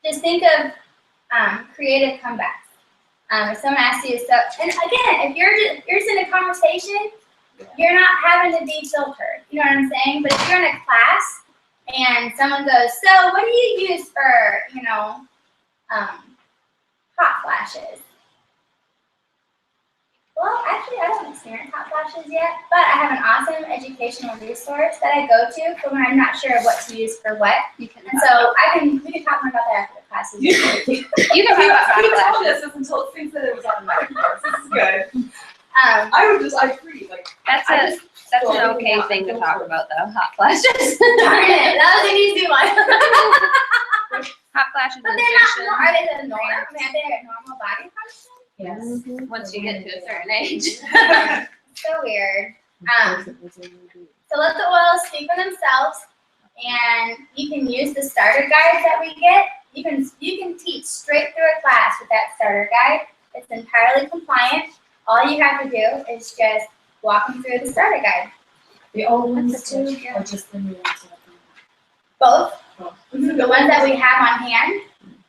Just think of creative comebacks. If someone asks you, and again, if you're just in a conversation, you're not having to be filtered. You know what I'm saying? But if you're in a class and someone goes, so what do you use for, hot flashes? Well, actually, I don't experience hot flashes yet, but I have an awesome educational resource that I go to for when I'm not sure what to use for what. And so we can talk more about that after the classes. You can talk about hot You told flashes. us this until it thinks that it was on my course. This is good. Um, I agree. That's an okay thing to talk about though, hot flashes. darn it, that was an easy one. Hot flashes But and they're not, nutrition. are they the norm? I mean, are they a normal body function? Yes. Once you get to a certain age. So weird. So let the oils speak for themselves, and you can use the starter guides that we get. You can teach straight through a class with that starter guide. It's entirely compliant. All you have to do is just walk them through the starter guide. The old ones That's too, good, yeah. or just the new ones? Both. Both. The ones that we have on hand,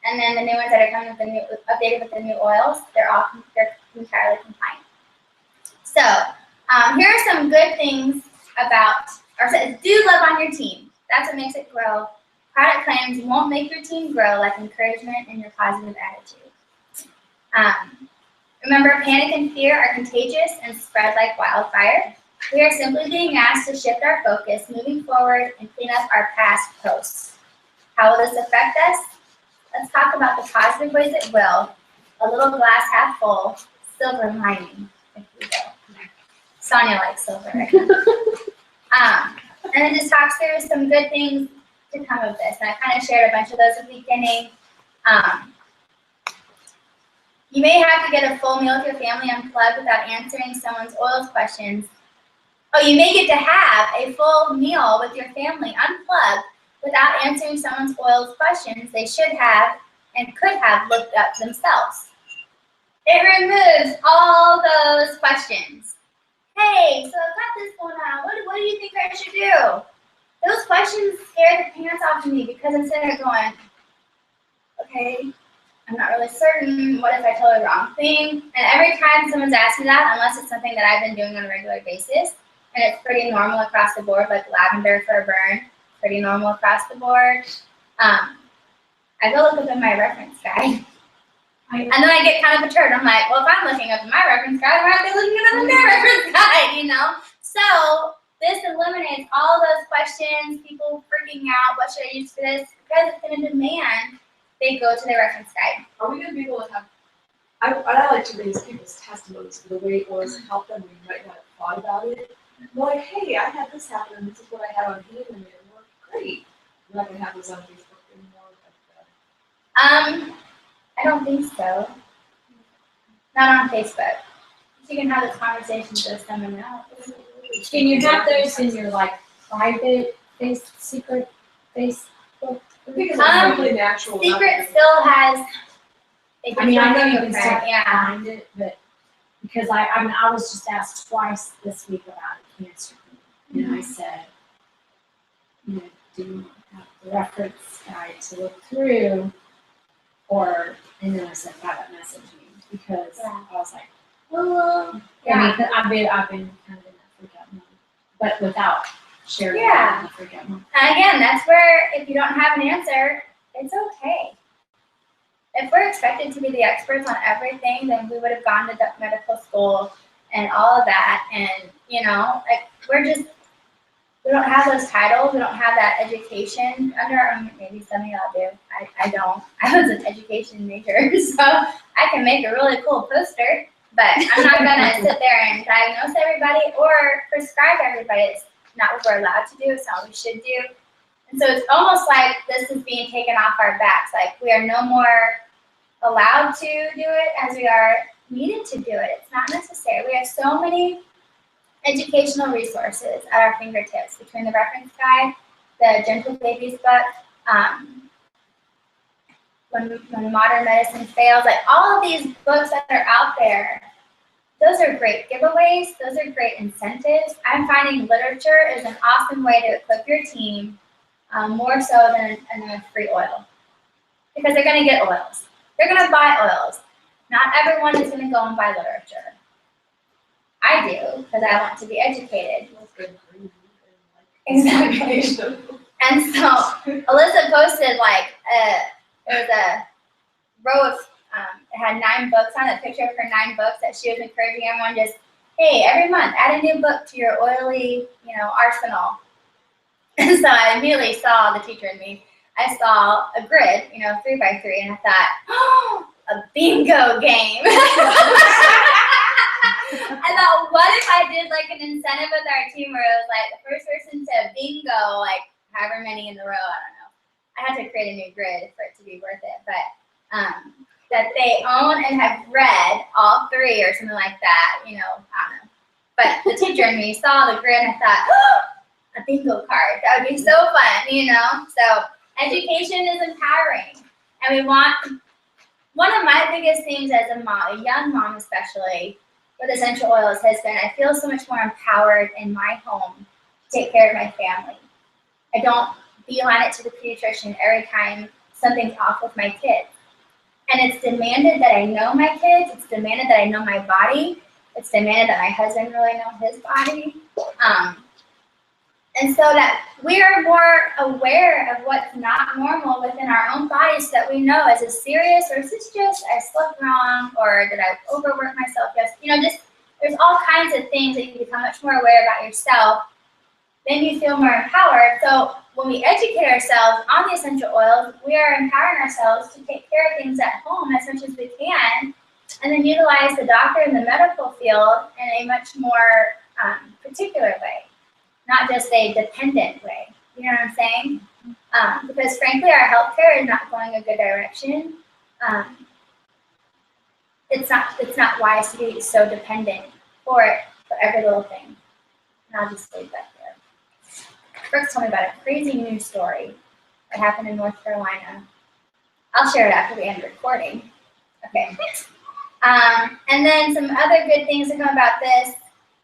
and then the new ones that are coming updated with the new oils, they're entirely compliant. So here are some good things do love on your team. That's what makes it grow. Product claims won't make your team grow like encouragement and your positive attitude. Remember, panic and fear are contagious and spread like wildfire. We are simply being asked to shift our focus, moving forward, and clean up our past posts. How will this affect us? Let's talk about the positive ways it will. A little glass half full, silver lining, if you will. Sonia likes silver. And it just talks through some good things to come of this. And I kind of shared a bunch of those at the beginning. You may have to get a full meal with your family unplugged without answering someone's oils questions. Oh, you may get to have a full meal with your family unplugged without answering someone's oils questions they should have and could have looked up themselves. It removes all those questions. Hey, so I've got this going on. What do you think I should do? Those questions scare the pants off of me because instead of going, okay, I'm not really certain. What if I tell the wrong thing? And every time someone's asked me that, unless it's something that I've been doing on a regular basis, and it's pretty normal across the board, like lavender for a burn, pretty normal across the board, I go look up in my reference guide. And then I get kind of perturbed. I'm like, well, if I'm looking up in my reference guide, why aren't they looking up in their reference guide, So this eliminates all those questions, people freaking out, what should I use for this? Because it's going to demand they go to their reference guide. Are we going to be able to have, I like to raise people's testimonies for the way it was and help them when you might not have thought about it. Like, hey, I had this happen and this is what I had on hand and it worked great. We're not going to have this on Facebook anymore. I don't think so. Not on Facebook. You can have this conversation with someone else. Can you have those in your like private secret Facebook? Because it's really natural. Secret still has. I mean, I know you can still still yeah. find it, but because I was just asked twice this week about a cancer thing, and I said, you know, do you have the reference guide to look through, and then I said, private message me because I was like, oh, Yeah. I mean, I've been kind of in that freak out mode, but without sharing Yeah. the freak out mode. And again, that's where if you don't have an answer, it's okay. If we're expected to be the experts on everything, then we would have gone to medical school and all of that. And, you know, like we don't have those titles. We don't have that education under our, maybe some of y'all do. I don't. I was an education major, so I can make a really cool poster, but I'm not going to sit there and diagnose everybody or prescribe everybody. It's not what we're allowed to do. It's not what we should do. And so it's almost like this is being taken off our backs. Like we are no more allowed to do it as we are needed to do it. It's not necessary. We have so many educational resources at our fingertips between the reference guide, the Gentle Babies book, when modern medicine fails, like all of these books that are out there, those are great giveaways. Those are great incentives. I'm finding literature is an awesome way to equip your team more so than a free oil, because they're going to get oils. They're going to buy oils. Not everyone is going to go and buy literature. I do, because I want to be educated. Exactly. And so Alyssa posted like it was a row of it had 9 books on it, a picture of her 9 books that she was encouraging everyone just, hey, every month add a new book to your oily, arsenal. And so I immediately saw the teacher in me. I saw a grid, 3x3, and I thought, oh, a bingo game. I thought, what if I did like an incentive with our team where it was like the first person to bingo, like however many in the row, I don't know. I had to create a new grid for it to be worth it, but that they own and have read all 3 or something like that, I don't know. But the teacher and me saw the grid and I thought, oh, a bingo card, that would be so fun, So education is empowering, and we want, one of my biggest things as a mom, a young mom especially, with essential oils has been I feel so much more empowered in my home to take care of my family. I don't beeline it to the pediatrician every time something's off with my kids. And it's demanded that I know my kids. It's demanded that I know my body. It's demanded that my husband really know his body. And so that we are more aware of what's not normal within our own bodies, so that we know, is it serious, or is this just I slept wrong, or did I overwork myself? Just there's all kinds of things that you become much more aware about yourself. Then you feel more empowered. So when we educate ourselves on the essential oils, we are empowering ourselves to take care of things at home as much as we can, and then utilize the doctor in the medical field in a much more particular way. Not just a dependent way. You know what I'm saying? Because frankly, our healthcare is not going a good direction. It's not wise to be so dependent for every little thing. And I'll just leave that there. Brooks told me about a crazy news story that happened in North Carolina. I'll share it after we end recording. Okay. And then some other good things that come about this.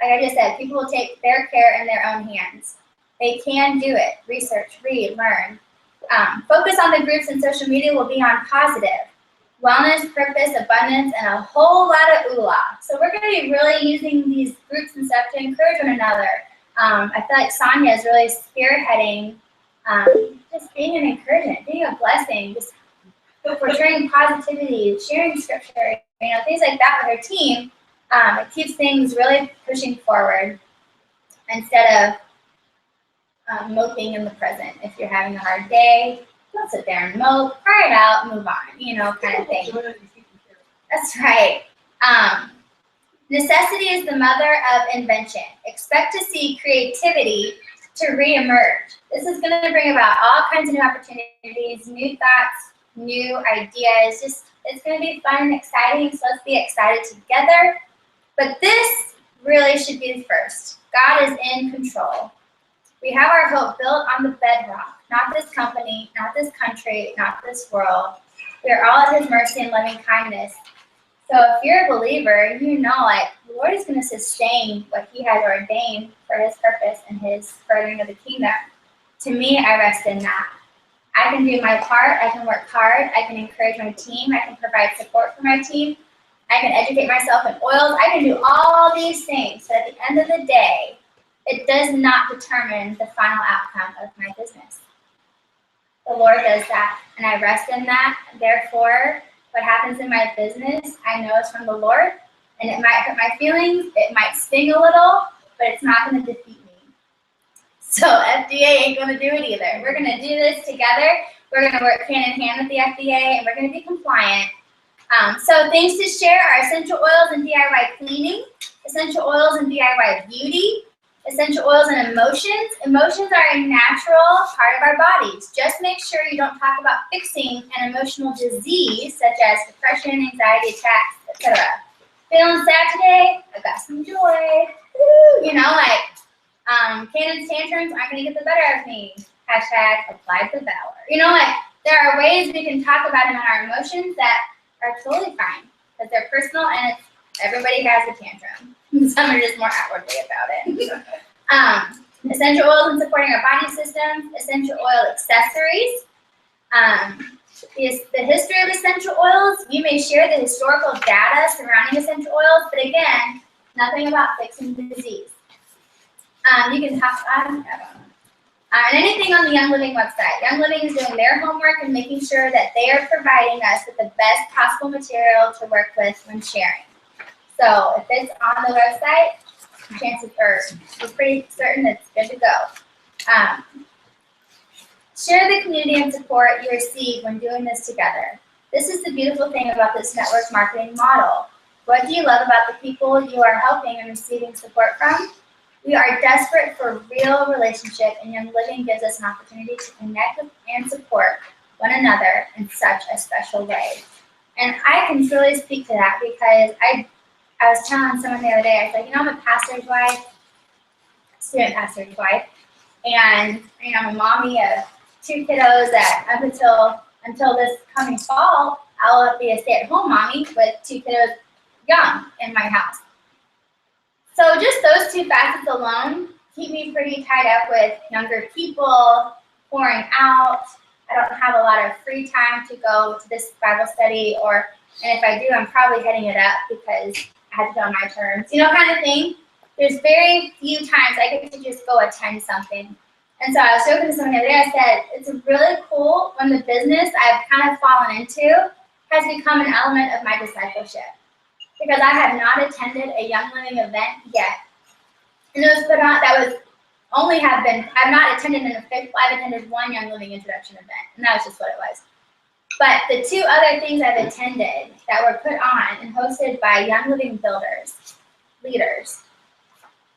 Like I just said, people will take their care in their own hands. They can do it. Research, read, learn. Focus on the groups and social media will be on positive. Wellness, purpose, abundance, and a whole lot of ooh-la. So we're going to be really using these groups and stuff to encourage one another. I feel like Sonia is really spearheading just being an encouragement, being a blessing, just portraying positivity, sharing scripture, things like that with her team. It keeps things really pushing forward instead of moping in the present. If you're having a hard day, don't sit there and mope, cry it out, move on, kind of thing. That's right. Necessity is the mother of invention. Expect to see creativity to reemerge. This is going to bring about all kinds of new opportunities, new thoughts, new ideas. It's going to be fun and exciting, so let's be excited together. But this really should be the first. God is in control. We have our hope built on the bedrock, not this company, not this country, not this world. We are all at his mercy and loving kindness. So if you're a believer, you know, like, the Lord is going to sustain what he has ordained for his purpose and his furthering of the kingdom. To me, I rest in that. I can do my part. I can work hard. I can encourage my team. I can provide support for my team. I can educate myself in oils. I can do all these things. But at the end of the day, it does not determine the final outcome of my business. The Lord does that, and I rest in that. Therefore, what happens in my business, I know is from the Lord, and it might hurt my feelings. It might sting a little, but it's not going to defeat me. So FDA ain't going to do it either. We're going to do this together. We're going to work hand in hand with the FDA, and we're going to be compliant. So things to share are essential oils and DIY cleaning, essential oils and DIY beauty, essential oils and emotions. Emotions are a natural part of our bodies. Just make sure you don't talk about fixing an emotional disease such as depression, anxiety attacks, etc. Feeling sad today? I got some joy. Woo! You know, like Canaan's tantrums aren't going to get the better of me. Hashtag applied the valor. You know, like there are ways we can talk about our emotions that are totally fine because they're personal and it's everybody has a tantrum. Some are just more outwardly about it. Essential oils in supporting our body systems, essential oil accessories. The history of essential oils. You may share the historical data surrounding essential oils, but again, nothing about fixing disease. You can talk about and anything on the Young Living website. Young Living is doing their homework and making sure that they are providing us with the best possible material to work with when sharing. So if it's on the website, chances are it's pretty certain it's good to go. Share the community and support you receive when doing this together. This is the beautiful thing about this network marketing model. What do you love about the people you are helping and receiving support from? We are desperate for real relationship, and Young Living gives us an opportunity to connect with and support one another in such a special way. And I can truly speak to that because I was telling someone the other day, I was like, you know, I'm a pastor's wife, student pastor's wife, and you know, I'm a mommy of 2 kiddos that up until this coming fall, I'll be a stay-at-home mommy with 2 kiddos young in my house. So just those 2 facets alone keep me pretty tied up with younger people, pouring out. I don't have a lot of free time to go to this Bible study, and if I do, I'm probably heading it up because I had to go on my terms, you know, kind of thing. There's very few times I get to just go attend something. And so I was joking to someone the other day, I said, it's really cool when the business I've kind of fallen into has become an element of my discipleship. Because I have not attended a Young Living event yet. And it was put on, I've not attended an official, I've attended 1 Young Living introduction event, and that was just what it was. But the 2 other things I've attended that were put on and hosted by Young Living builders, leaders,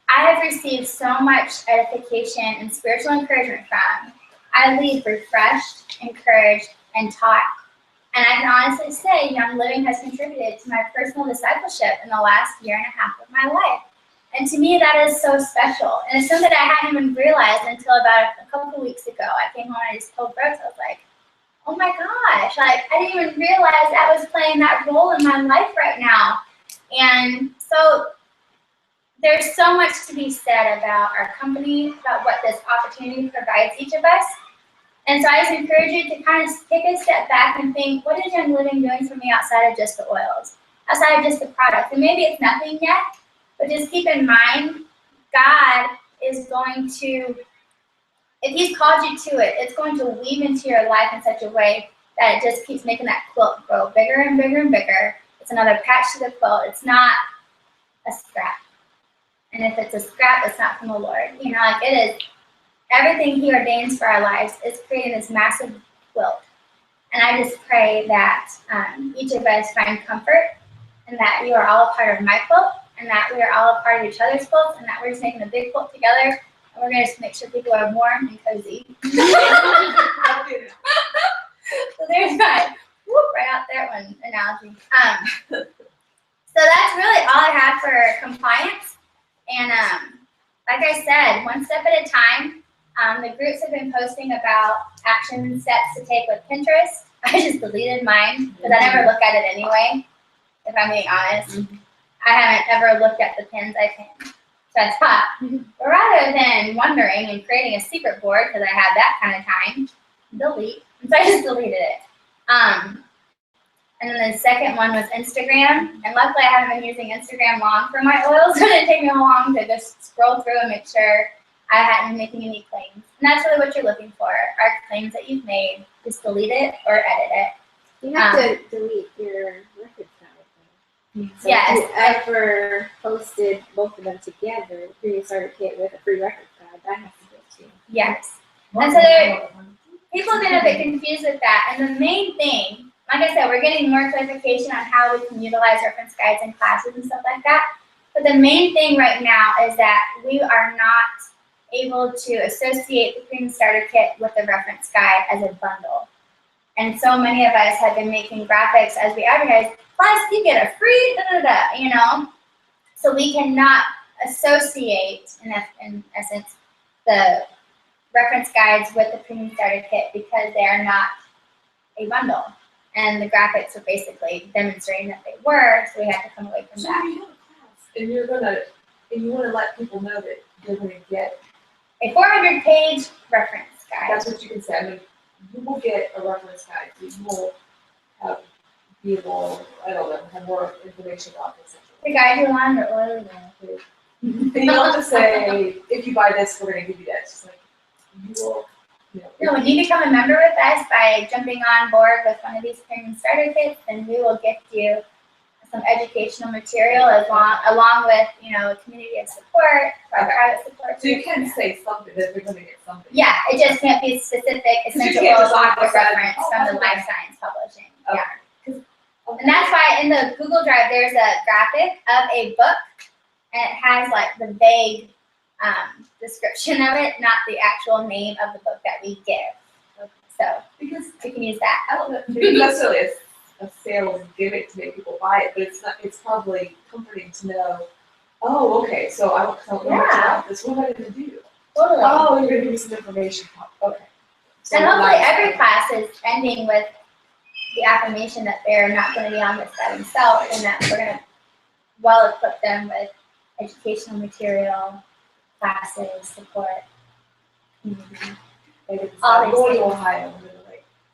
I have received so much edification and spiritual encouragement from. I leave refreshed, encouraged, and taught. And I can honestly say Young Living has contributed to my personal discipleship in the last 1.5 years of my life. And to me, that is so special. And it's something that I hadn't even realized until about a couple of weeks ago. I came home and I just told Brooks, I was like, oh my gosh, like I didn't even realize that was playing that role in my life right now. And so there's so much to be said about our company, about what this opportunity provides each of us. And so I just encourage you to kind of take a step back and think, what is Young Living doing for me outside of just the oils, outside of just the product? And maybe it's nothing yet, but just keep in mind, God is going to, if he's called you to it, it's going to weave into your life in such a way that it just keeps making that quilt grow bigger and bigger and bigger. It's another patch to the quilt. It's not a scrap. And if it's a scrap, it's not from the Lord. You know, like it is. Everything he ordains for our lives is creating this massive quilt. And I just pray that each of us find comfort and that you are all a part of my quilt and that we are all a part of each other's quilts and that we're just making a big quilt together and we're going to just make sure people are warm and cozy. So there's my whoop right out there one analogy. So that's really all I had for compliance. And like I said, one step at a time. The groups have been posting about action steps to take with Pinterest. I just deleted mine because I never look at it anyway, if I'm being honest. I haven't ever looked at the pins I pin. So I thought, rather than wondering and creating a secret board, because I had that kind of time, delete. And so I just deleted it. And then the second one was Instagram. And luckily I haven't been using Instagram long for my oils, so it didn't take me long to just scroll through and make sure I hadn't been making any claims. And that's really what you're looking for, are claims that you've made. Just delete it or edit it. You have to delete your record card. So Yes. if you ever posted both of them together, the Premium Starter Kit with a free record card, that has to go too. Yes. And so people get a bit confused with that. And the main thing, like I said, we're getting more clarification on how we can utilize reference guides in classes and stuff like that. But the main thing right now is that we are not able to associate the Premium Starter Kit with the reference guide as a bundle. And so many of us have been making graphics as we advertise, plus you get a free da-da-da, you know? So we cannot associate, in essence, the reference guides with the Premium Starter Kit because they are not a bundle. And the graphics were basically demonstrating that they were, so we have to come away from So that. you have a class, and you want to let people know that you're going to get. A 400-page reference guide. That's what you can say. I mean, you will get a reference guide. So you will be able, I don't know, have more information about this. The guide you want or oil And you don't have to say, if you buy this, we're going to give you that. It's just like, you will, No, when you become a member with us by jumping on board with one of these Premium Starter Kits, then we will gift you some educational material along with, a community of support, private support. So you can say something that they're going to get something. Yeah, it just can't be specific essential can't oil just like topic decide, reference oh, from the okay. Life Science Publishing. Okay. Yeah. And that's why in the Google Drive there's a graphic of a book, and it has like the vague description of it, not the actual name of the book that we give. So Because you can use that. I don't know, maybe necessarily a sales gimmick to make people buy it, but it's probably comforting to know, oh, okay, so I don't know much about this. What am I going to do? Totally. Oh, you're going to give me some information. Okay. So And hopefully nice. every class is ending with the affirmation that they're not going to be on this by themselves, and that we're going to well equip them with educational material, classes, support, community. I'm going to Ohio. I'm going to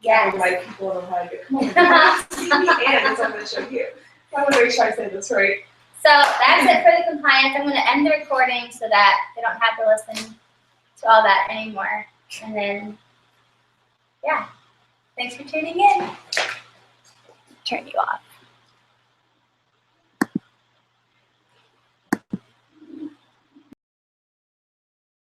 Yes. invite people in Ohio to come over and see me, and that's what I'm going to show you. I want to make sure I say this right. So that's it for the compliance. I'm going to end the recording so that they don't have to listen to all that anymore. And then, yeah, thanks for tuning in. Turn you off.